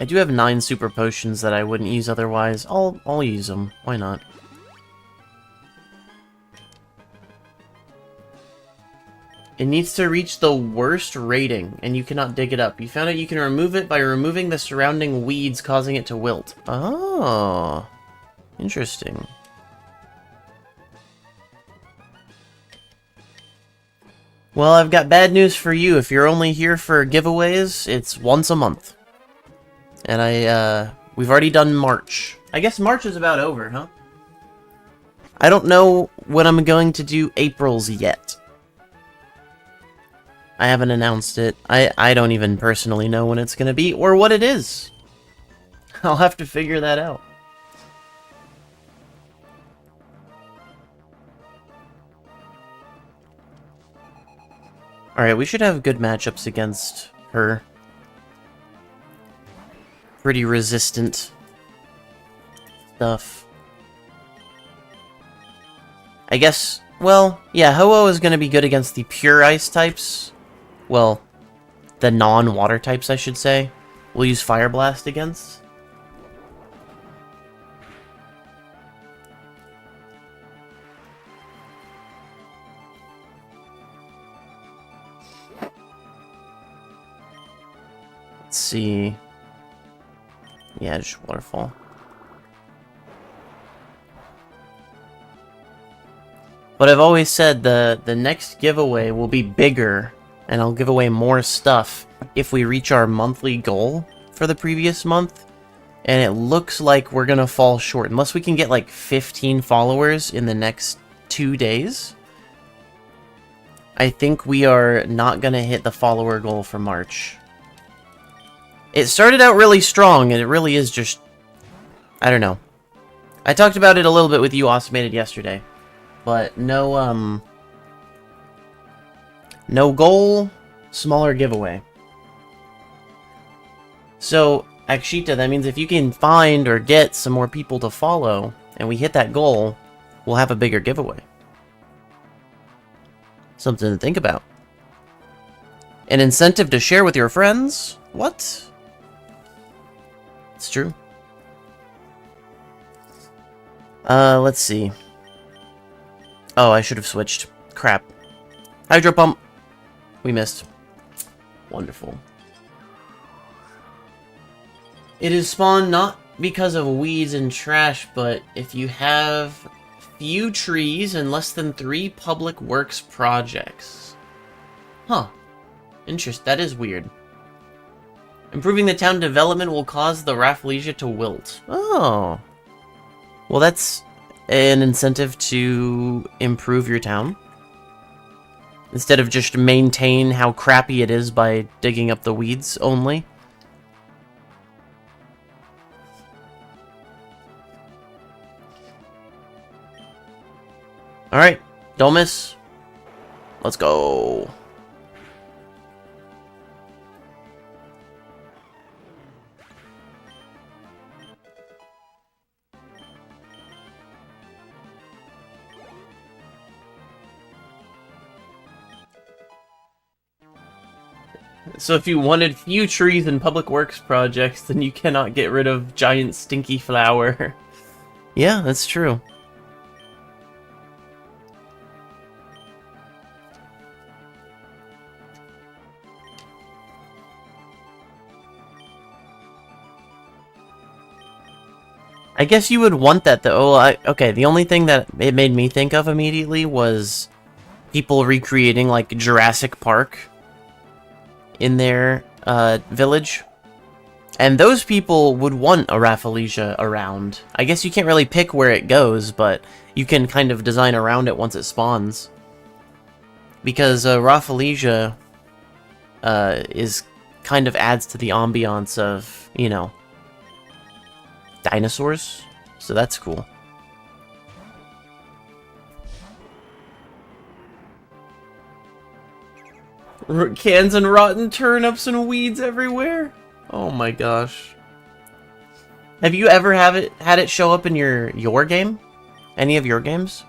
I do have 9 super potions that I wouldn't use otherwise. I'll use them. Why not? It needs to reach the worst rating, and you cannot dig it up. You found out you can remove it by removing the surrounding weeds, causing it to wilt. Oh, interesting. Well, I've got bad news for you. If you're only here for giveaways, it's once a month. And we've already done March. I guess March is about over, huh? I don't know when I'm going to do April's yet. I haven't announced it. I don't even personally know when it's going to be or what it is. I'll have to figure that out. Alright, we should have good matchups against her. Pretty resistant stuff. I guess, well, yeah, Ho-Oh is going to be good against the pure ice types. Well, the non-water types, I should say. We'll use Fire Blast against. Let's see. Yeah, just Waterfall. But I've always said the next giveaway will be bigger, and I'll give away more stuff if we reach our monthly goal for the previous month. And it looks like we're gonna fall short. Unless we can get like 15 followers in the next 2 days. I think we are not gonna hit the follower goal for March. It started out really strong, and it really is just... I don't know. I talked about it a little bit with you, Automated, yesterday. But no, no goal, smaller giveaway. So, Akshita, that means if you can find or get some more people to follow, and we hit that goal, we'll have a bigger giveaway. Something to think about. An incentive to share with your friends? What? It's true. Let's see. Oh, I should have switched. Crap. Hydro Pump. We missed. Wonderful. It is spawned not because of weeds and trash, but if you have few trees and less than 3 public works projects. Huh. That is weird. Improving the town development will cause the Rafflesia to wilt. Oh. Well, that's an incentive to improve your town. Instead of just maintain how crappy it is by digging up the weeds only. Alright, don't miss. Let's go. So if you wanted few trees in public works projects, then you cannot get rid of giant stinky flower. Yeah, that's true. I guess you would want that though. Okay, the only thing that it made me think of immediately was people recreating like Jurassic Park in their village. And those people would want a Rafflesia around. I guess you can't really pick where it goes, but you can kind of design around it once it spawns. Because Rafflesia is kind of adds to the ambiance of, you know, dinosaurs. So that's cool. Cans and rotten turnips and weeds everywhere. Oh my gosh. Have you ever had it show up in your game? Any of your games?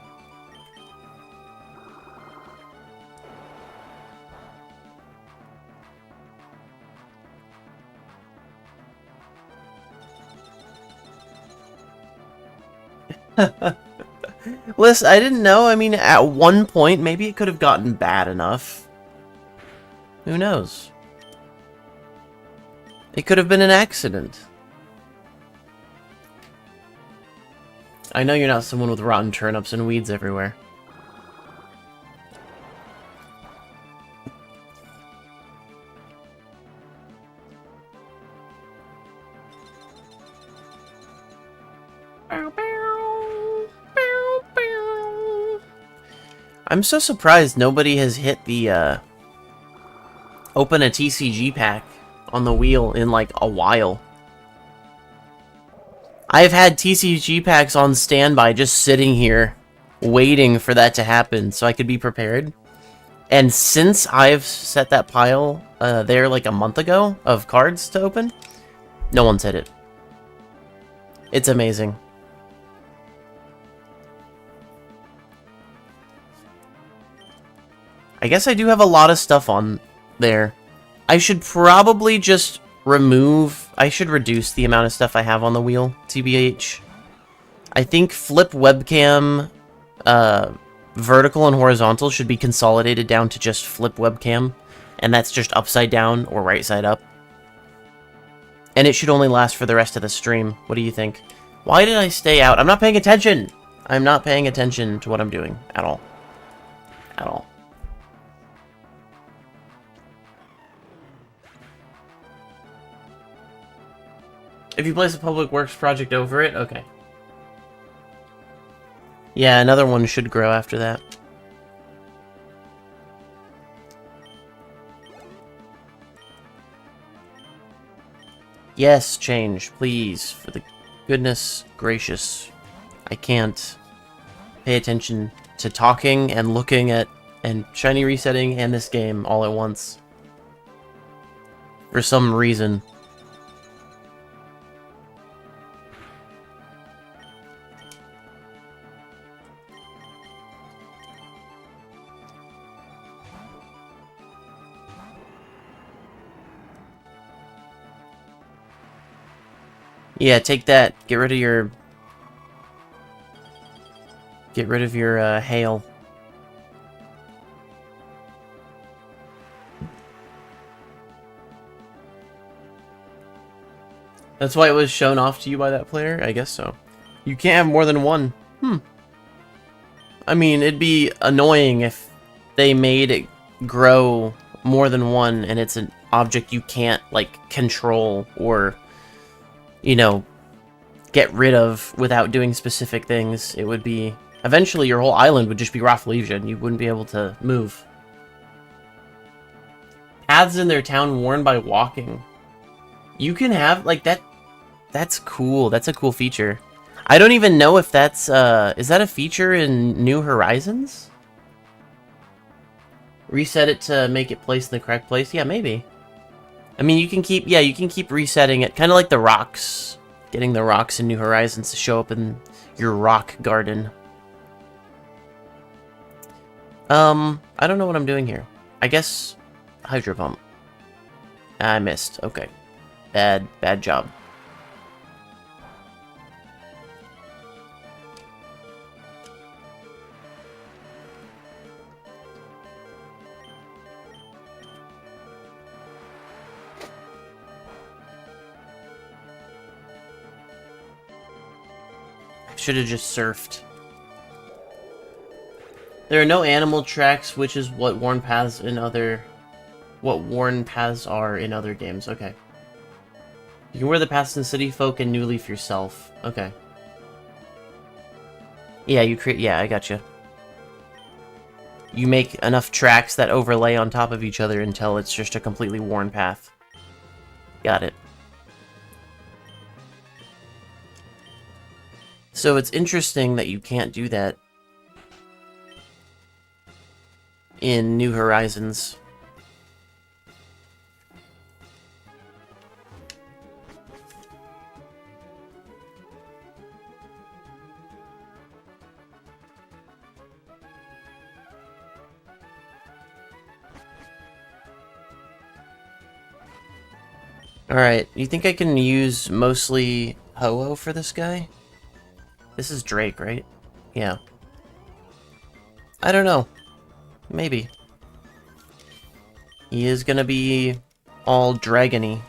Listen, I didn't know. I mean, at one point, maybe it could have gotten bad enough. Who knows? It could have been an accident. I know you're not someone with rotten turnips and weeds everywhere. I'm so surprised nobody has hit the, open a TCG pack on the wheel in, like, a while. I've had TCG packs on standby just sitting here waiting for that to happen so I could be prepared. And since I've set that pile there like a month ago of cards to open, no one's hit it. It's amazing. I guess I do have a lot of stuff on there. I should probably just I should reduce the amount of stuff I have on the wheel, TBH. I think flip webcam, vertical and horizontal should be consolidated down to just flip webcam, and that's just upside down or right side up. And it should only last for the rest of the stream. What do you think? Why did I stay out? I'm not paying attention! I'm not paying attention to what I'm doing at all. At all. If you place a public works project over it, okay. Yeah, another one should grow after that. Yes, change, please, for the goodness gracious. I can't pay attention to talking and looking at and shiny resetting and this game all at once. For some reason. Yeah, take that. Get rid of your hail. That's why it was shown off to you by that player? I guess so. You can't have more than one. I mean, it'd be annoying if they made it grow more than one and it's an object you can't, like, control or, you know, get rid of without doing specific things. It would be... Eventually, your whole island would just be Rafflesia and you wouldn't be able to move. Paths in their town worn by walking. You can have, like, that's cool. That's a cool feature. I don't even know if that's, is that a feature in New Horizons? Reset it to make it place in the correct place? Yeah, maybe. I mean, you can keep resetting it. Kind of like the rocks. Getting the rocks in New Horizons to show up in your rock garden. I don't know what I'm doing here. I guess hydro pump. I missed. Okay. Bad job. I should have just surfed. There are no animal tracks, which is what worn paths are in other games. Okay. You can wear the paths in City Folk and New Leaf yourself. Okay. Yeah, yeah, I gotcha. You make enough tracks that overlay on top of each other until it's just a completely worn path. Got it. So it's interesting that you can't do that in New Horizons. Alright, you think I can use mostly Ho-Oh for this guy? This is Drake, right? Yeah. I don't know. Maybe. He is gonna be all dragony.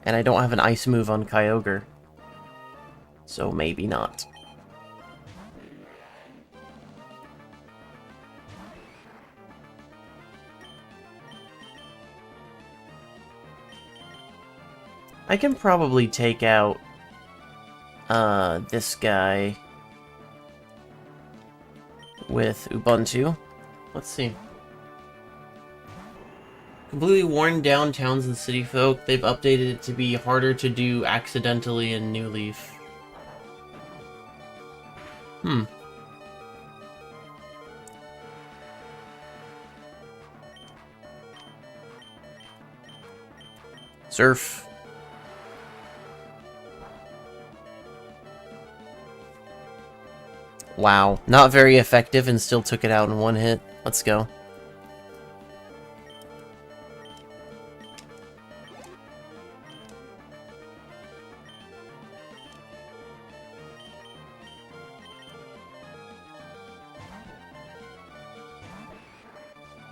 And I don't have an ice move on Kyogre. So maybe not. I can probably take out this guy with Ubuntu. Let's see. Completely worn down towns and city folk. They've updated it to be harder to do accidentally in New Leaf. Surf. Wow, not very effective and still took it out in one hit. Let's go.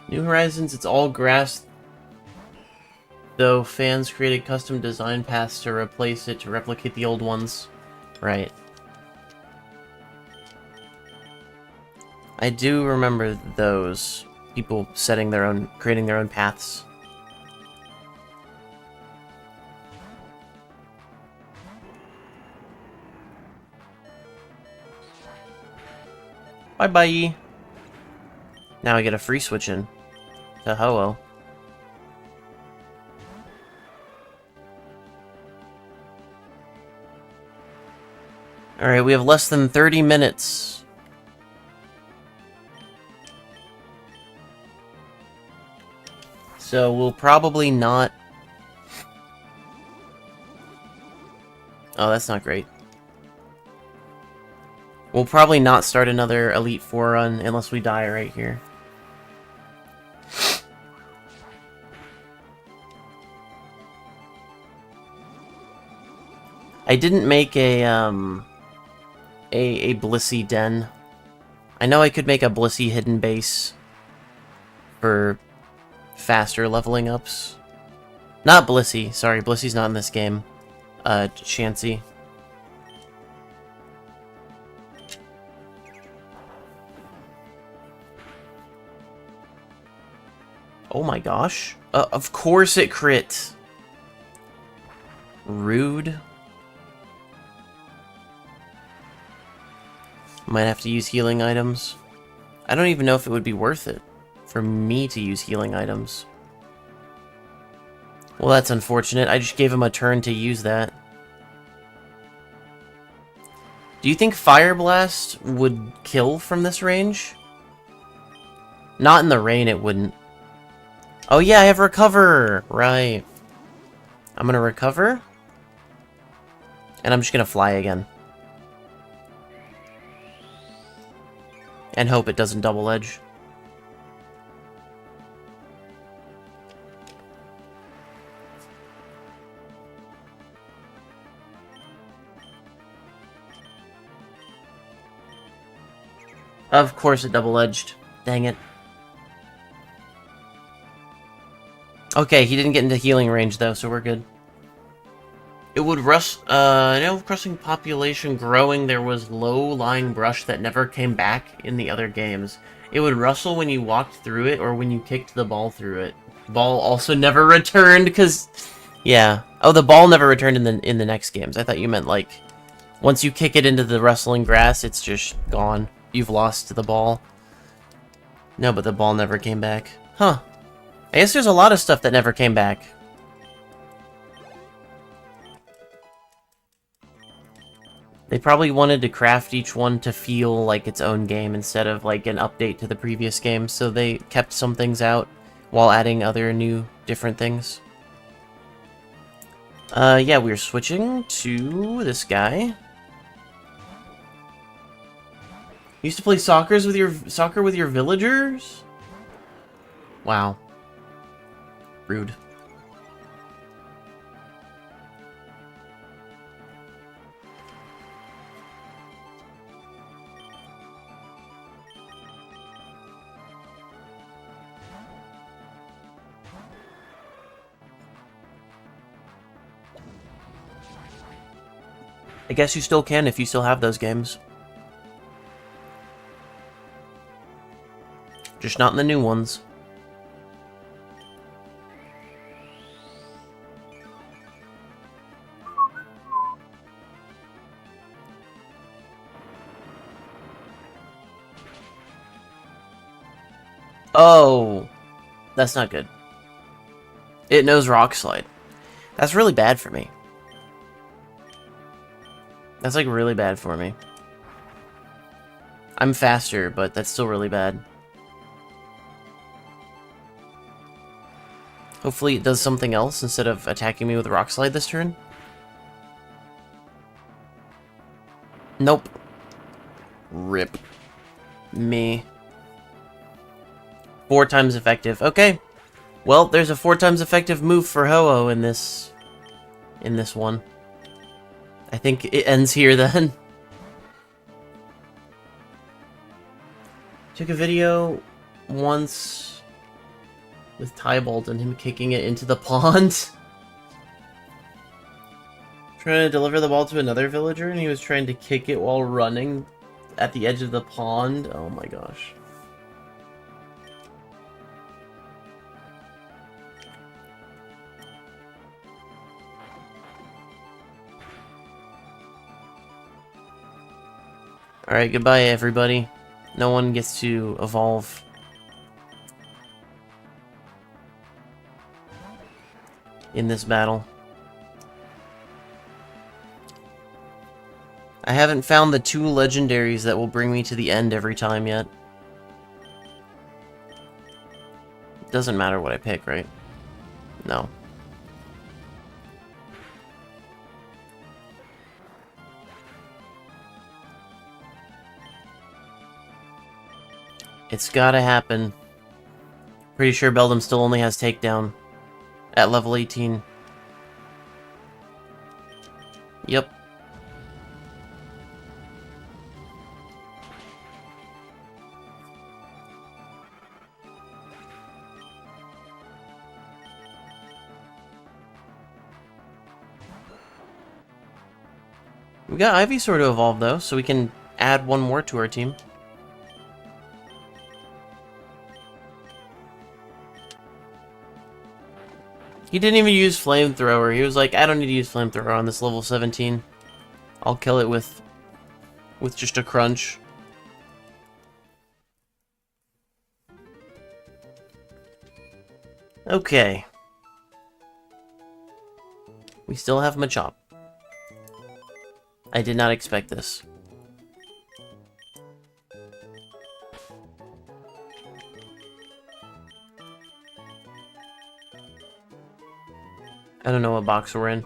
New Horizons, it's all grass, though fans created custom design paths to replace it to replicate the old ones. Right. I do remember those. People creating their own paths. Bye-bye. Now I get a free switch in to Ho-Oh. Alright, we have less than 30 minutes. So we'll probably not... Oh, that's not great. We'll probably not start another Elite Four run unless we die right here. I didn't make a Blissey Den. I know I could make a Blissey hidden base for faster leveling ups. Not Blissey, sorry, Blissey's not in this game. Chansey. Oh my gosh. Of course it crit. Rude. Might have to use healing items. I don't even know if it would be worth it for me to use healing items. Well, that's unfortunate. I just gave him a turn to use that. Do you think Fire Blast would kill from this range? Not in the rain, it wouldn't. Oh yeah, I have Recover! Right. I'm gonna Recover. And I'm just gonna fly again. And hope it doesn't double edge. Of course it double-edged. Dang it. Okay, he didn't get into healing range though, so we're good. It would Animal Crossing population growing, there was low-lying brush that never came back in the other games. It would rustle when you walked through it or when you kicked the ball through it. Ball also never returned, because... Yeah. Oh, the ball never returned in the next games. I thought you meant, like, once you kick it into the rustling grass, it's just gone. You've lost the ball. No, but the ball never came back. Huh. I guess there's a lot of stuff that never came back. They probably wanted to craft each one to feel like its own game instead of like an update to the previous game, so they kept some things out while adding other new, different things. Yeah, we're switching to this guy. Used to play soccer with your villagers? Wow. Rude. I guess you still can if you still have those games. Just not in the new ones. Oh, that's not good. It knows Rock Slide. That's really bad for me. That's like really bad for me. I'm faster, but that's still really bad. Hopefully it does something else instead of attacking me with Rock Slide this turn. Nope. Rip. Me. 4 times effective. Okay. Well, there's a 4 times effective move for Ho-Oh in this one. I think it ends here then. Took a video once with Tybalt and him kicking it into the pond. Trying to deliver the ball to another villager and he was trying to kick it while running at the edge of the pond. Oh my gosh. Alright, goodbye everybody. No one gets to evolve. In this battle. I haven't found the 2 legendaries that will bring me to the end every time yet. Doesn't matter what I pick, right? No. It's gotta happen. Pretty sure Beldum still only has takedown at level 18. Yep. We got Ivysaur to evolve though, so we can add 1 more to our team. He didn't even use Flamethrower. He was like, I don't need to use Flamethrower on this level 17. I'll kill it with just a crunch. Okay. We still have Machop. I did not expect this. I don't know what box we're in.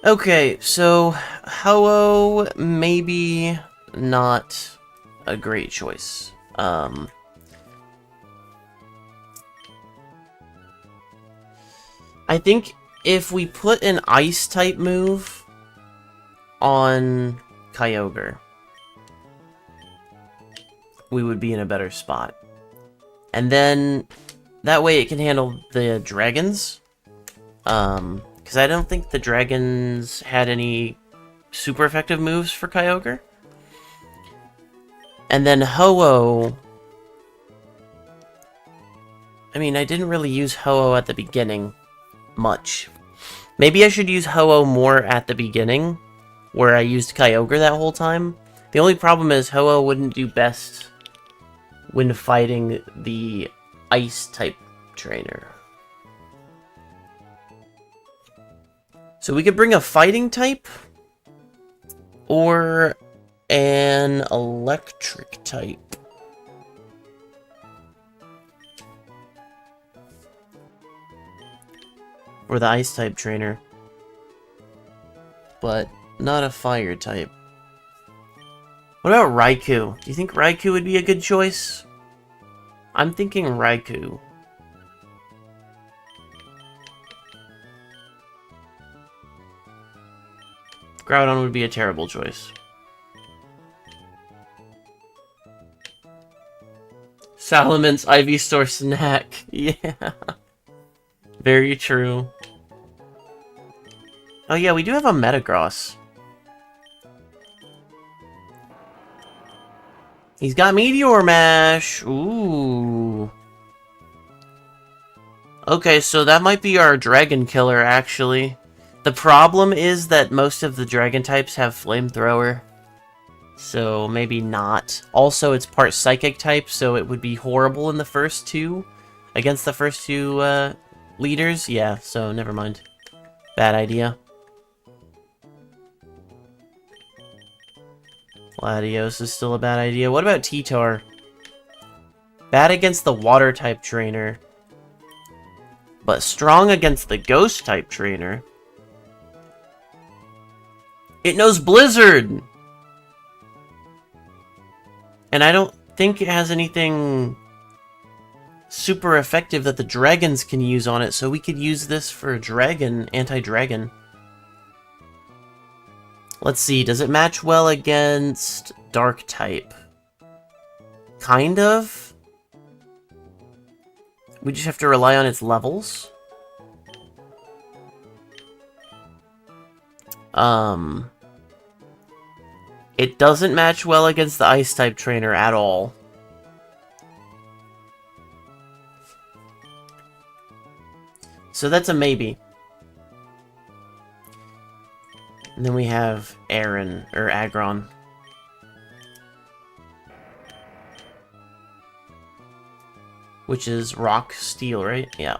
Okay, so Ho-Oh maybe not a great choice. I think if we put an ice type move on Kyogre, we would be in a better spot. And then that way it can handle the dragons. Because I don't think the dragons had any super effective moves for Kyogre. And then Ho-Oh... I mean, I didn't really use Ho-Oh at the beginning much. Maybe I should use Ho-Oh more at the beginning, where I used Kyogre that whole time. The only problem is Ho-Oh wouldn't do best when fighting the Ice-type trainer. So we could bring a fighting type, or an electric type. Or the Ice-type trainer. But not a fire type. What about Raikou? Do you think Raikou would be a good choice? I'm thinking Raikou. Groudon would be a terrible choice. Salaman's Ivysaur snack. Yeah. Very true. Oh yeah, we do have a Metagross. He's got Meteor Mash. Ooh. Okay, so that might be our Dragon Killer, actually. The problem is that most of the Dragon types have Flamethrower. So maybe not. Also, it's part Psychic type, so it would be horrible in the first two. Against the first two, leaders? Yeah, so never mind. Bad idea. Latios is still a bad idea. What about T-Tar? Bad against the Water-type trainer. But strong against the Ghost-type trainer. It knows Blizzard! And I don't think it has anything super effective that the dragons can use on it, so we could use this for dragon, anti-dragon. Let's see, does it match well against dark type? Kind of. We just have to rely on its levels. It doesn't match well against the ice type trainer at all. So that's a maybe. And then we have Aaron, or Aggron. Which is rock steel, right? Yeah.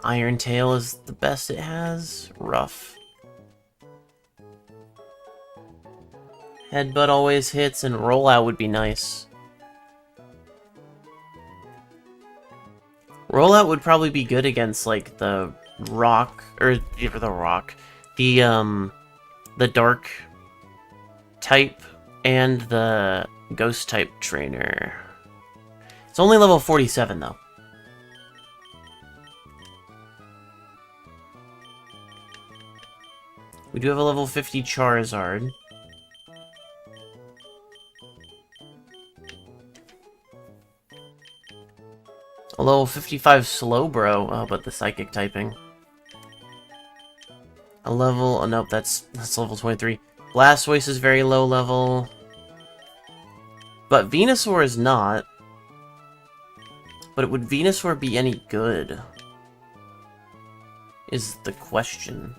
Iron Tail is the best it has. Rough. Headbutt always hits, and Rollout would be nice. Rollout would probably be good against, like, the rock, or the dark type and the ghost type trainer. It's only level 47, though. We do have a level 50 Charizard. A level 55 Slowbro. Oh, but the psychic typing. A level... Oh, nope, that's level 23. Blastoise is very low level. But Venusaur is not. But would Venusaur be any good? Is the question.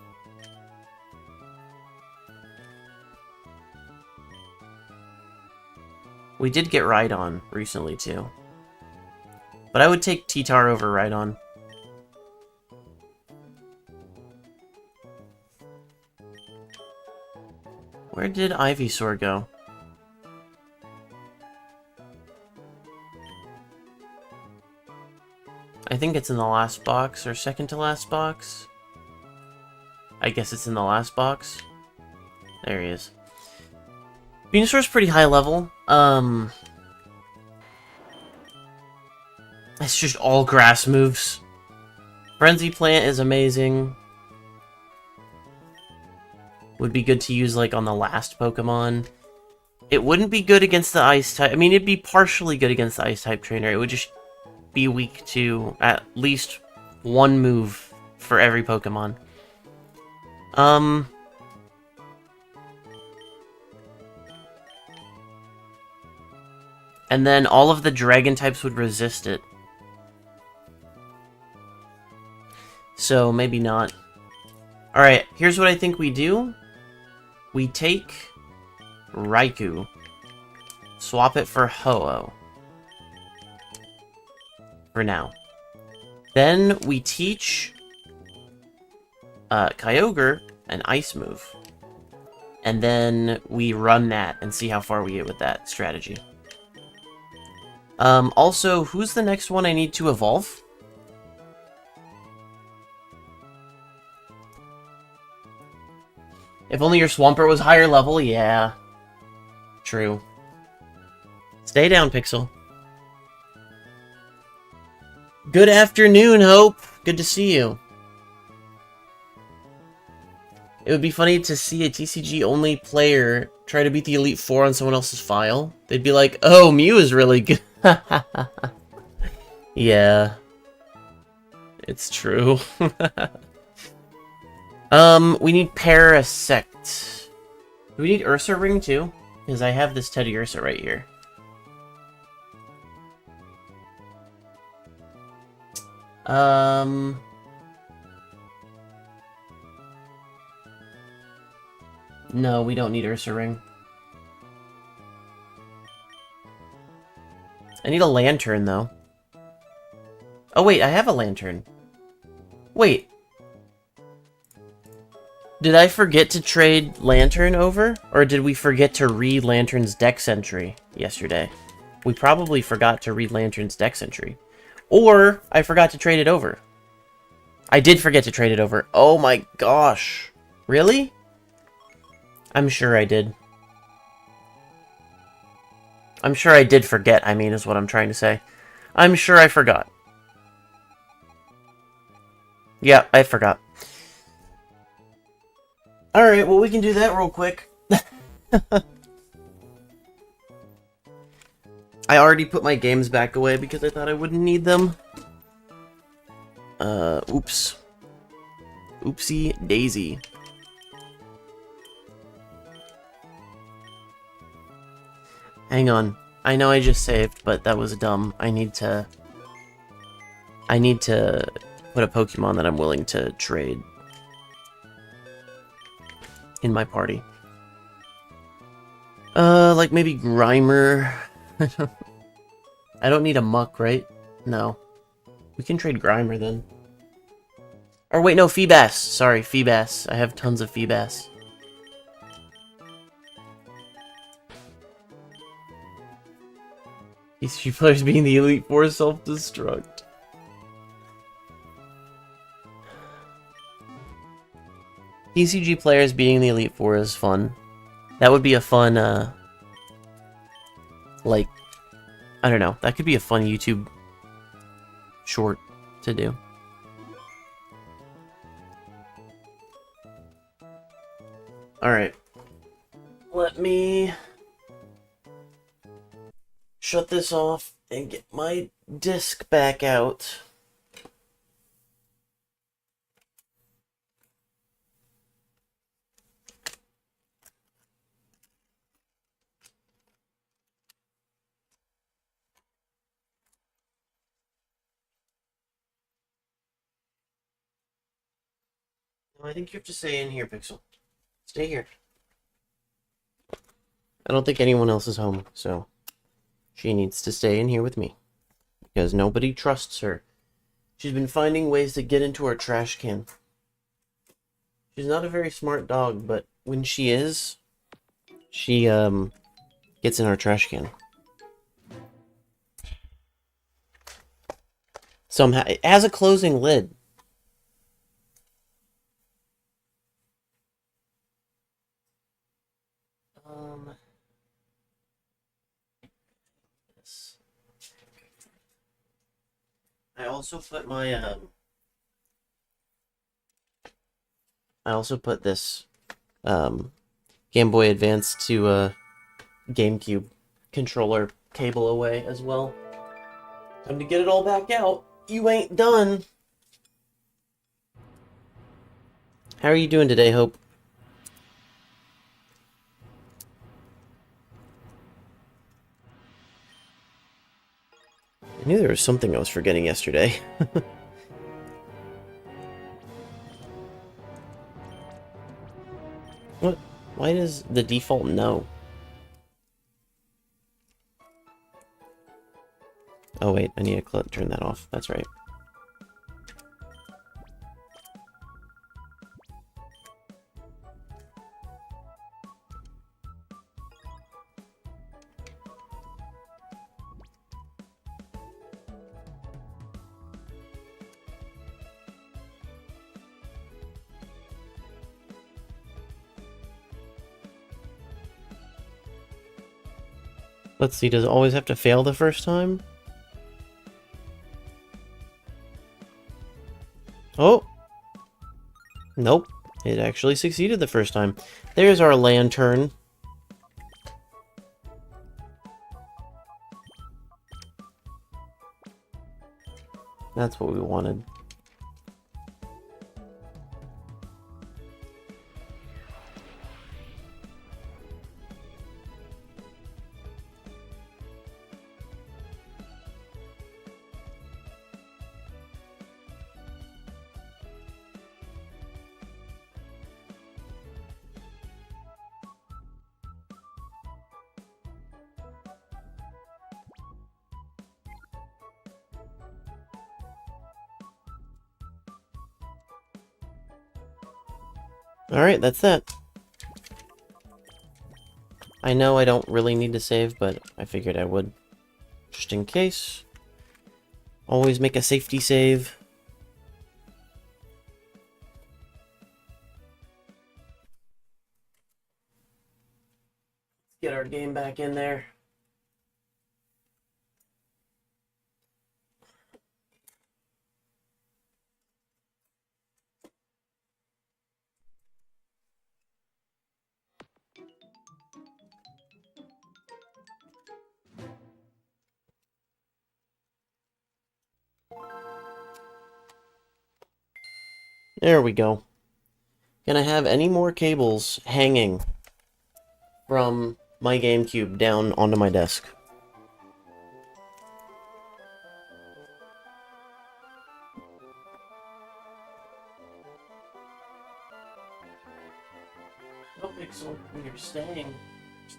We did get Rhydon recently, too. But I would take T-Tar over Rhydon. Where did Ivysaur go? I think it's in the last box, or second to last box. I guess it's in the last box. There he is. Venusaur's pretty high level. It's just all grass moves. Frenzy Plant is amazing. Would be good to use, like, on the last Pokemon. It wouldn't be good against the Ice type. I mean, it'd be partially good against the Ice type trainer. It would just be weak to at least one move for every Pokemon. And then all of the dragon types would resist it. So maybe not. Alright, here's what I think we do. We take Raikou. Swap it for Ho-Oh. For now. Then we teach Kyogre an ice move. And then we run that and see how far we get with that strategy. Also, who's the next one I need to evolve? If only your Swampert was higher level, yeah. True. Stay down, Pixel. Good afternoon, Hope. Good to see you. It would be funny to see a TCG-only player try to beat the Elite Four on someone else's file. They'd be like, oh, Mew is really good. Yeah. It's true. We need Parasect. Do we need Ursa Ring, too? Because I have this Teddy Ursa right here. No, we don't need Ursa Ring. I need a lantern, though. Oh, wait, I have a lantern. Wait. Did I forget to trade Lantern over? Or did we forget to read Lantern's Dex entry yesterday? We probably forgot to read Lantern's Dex entry. Or I forgot to trade it over. I did forget to trade it over. Oh my gosh. Really? I'm sure I did. I'm sure I did forget, I mean, is what I'm trying to say. I'm sure I forgot. Yeah, I forgot. Alright, well, we can do that real quick. I already put my games back away because I thought I wouldn't need them. Oops. Oopsie daisy. Hang on. I know I just saved, but that was dumb. I need to put a Pokemon that I'm willing to trade in my party. Like maybe Grimer. I don't need a Muck, right? No. We can trade Grimer then. Or wait, no, Feebas. Sorry, Feebas. I have tons of Feebas. TCG players being the Elite Four self-destruct. TCG players being the Elite Four is fun. That would be a fun, like, I don't know. That could be a fun YouTube short to do. Alright. Let me shut this off and get my disc back out. I think you have to stay in here, Pixel. Stay here. I don't think anyone else is home, so she needs to stay in here with me. Because nobody trusts her. She's been finding ways to get into our trash can. She's not a very smart dog, but when she is, she, gets in our trash can. Somehow, it has a closing lid. I also put my, I also put this, Game Boy Advance to, GameCube controller cable away as well. Time to get it all back out. You ain't done. How are you doing today, Hope? I knew there was something I was forgetting yesterday. What? Why does the default no? Oh wait, I need to turn that off. That's right. Let's see, does it always have to fail the first time? Oh! Nope. It actually succeeded the first time. There's our lantern. That's what we wanted. Alright, that's that. I know I don't really need to save, but I figured I would. Just in case. Always make a safety save. Let's get our game back in there. There we go. Can I have any more cables hanging from my GameCube down onto my desk? No, Pixel, you're staying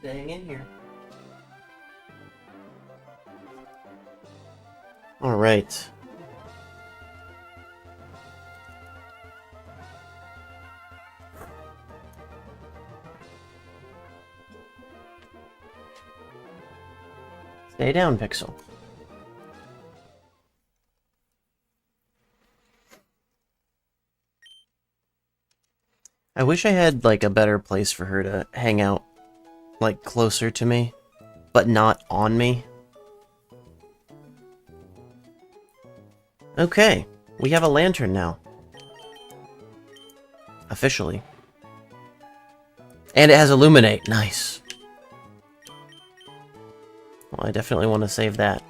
in here. All right. Stay down, Pixel. I wish I had, like, a better place for her to hang out, like, closer to me, but not on me. Okay, we have a lantern now. Officially. And it has illuminate. Nice. Well, I definitely want to save that.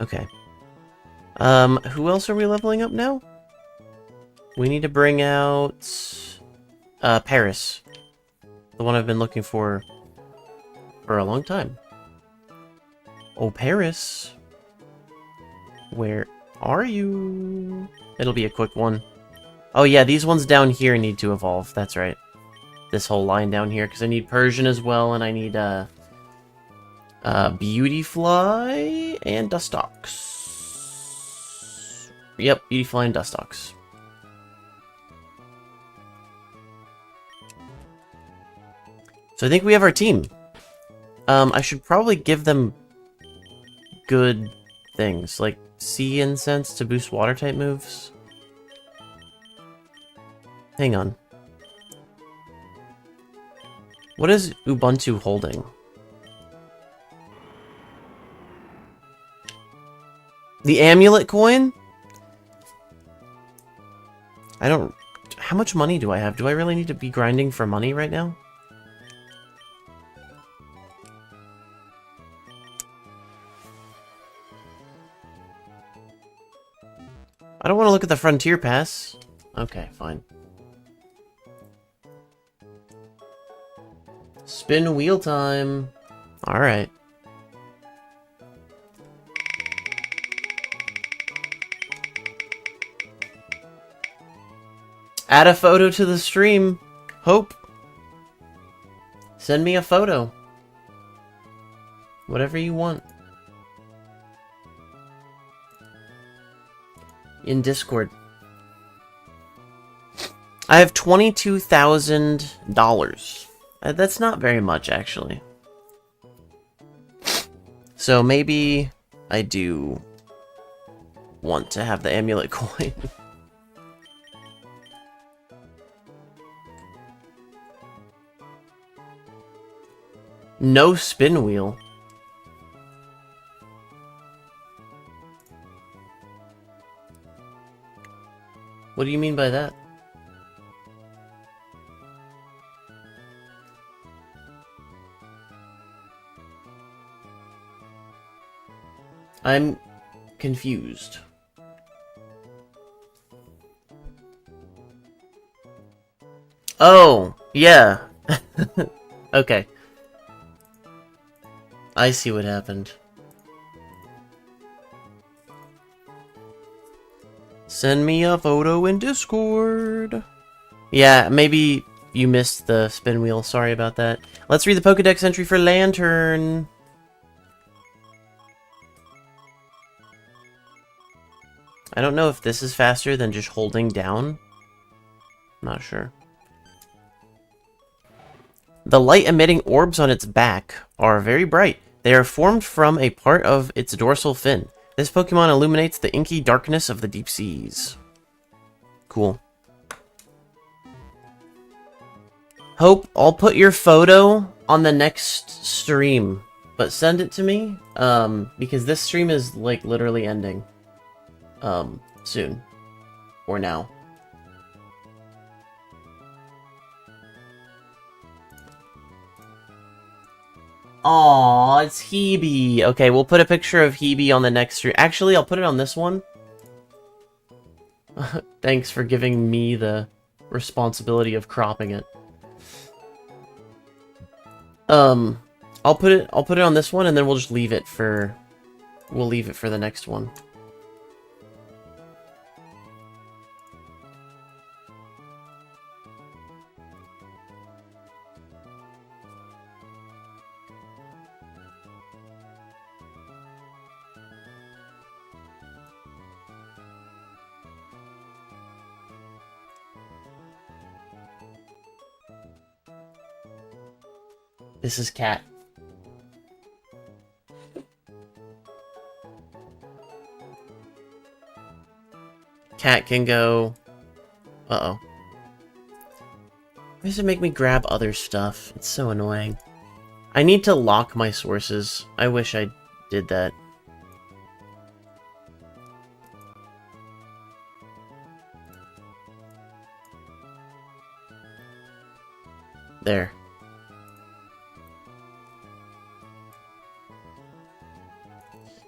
Okay. Who else are we leveling up now? We need to bring out Paris. The one I've been looking for a long time. Oh, Paris. Where are you? It'll be a quick one. Oh yeah, these ones down here need to evolve. That's right. This whole line down here, because I need Persian as well, and I need Beautyfly and Dustox. Yep, Beautyfly and Dustox. So I think we have our team. I should probably give them good things, like Sea Incense to boost water-type moves. Hang on. What is Ubuntu holding? The amulet coin? I How much money do I have? Do I really need to be grinding for money right now? I don't want to look at the Frontier Pass. Okay, fine. Spin wheel time. Alright. Add a photo to the stream. Hope. Send me a photo. Whatever you want. In Discord. I have $22,000. That's not very much, actually. So maybe I do want to have the amulet coin. No spin wheel. What do you mean by that? I'm confused. Oh, yeah. Okay. I see what happened. Send me a photo in Discord. Yeah, maybe you missed the spin wheel. Sorry about that. Let's read the Pokedex entry for Lantern. I don't know if this is faster than just holding down. Not sure. The light-emitting orbs on its back are very bright. They are formed from a part of its dorsal fin. This Pokemon illuminates the inky darkness of the deep seas. Cool. Hope, I'll put your photo on the next stream, but send it to me, because this stream is, like, literally ending. Soon. Or now. Aw, it's Hebe. Okay, we'll put a picture of Hebe on the next stream. Actually, I'll put it on this one. Thanks for giving me the responsibility of cropping it. I'll put it on this one, and then we'll just leave it for the next one. This is Cat. Cat can go... Uh-oh. Why does it make me grab other stuff? It's so annoying. I need to lock my sources. I wish I did that. There.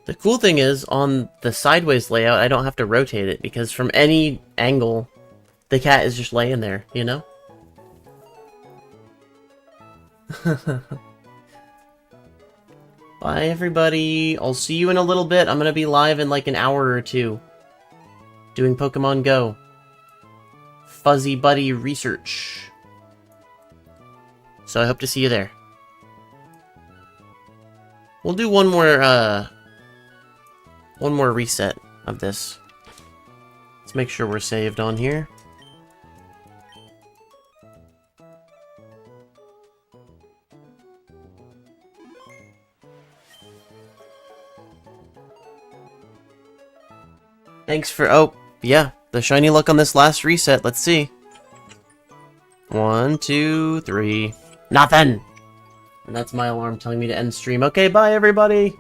The cool thing is, on the sideways layout, I don't have to rotate it, because from any angle, the cat is just laying there, you know? Bye, everybody. I'll see you in a little bit. I'm gonna be live in like an hour or two. Doing Pokemon Go. Fuzzy Buddy research. So I hope to see you there. We'll do one more reset of this. Let's make sure we're saved on here. Thanks for... Oh, yeah. The shiny luck on this last reset. Let's see. 1, 2, 3. Nothing! And that's my alarm telling me to end stream. Okay, bye, everybody!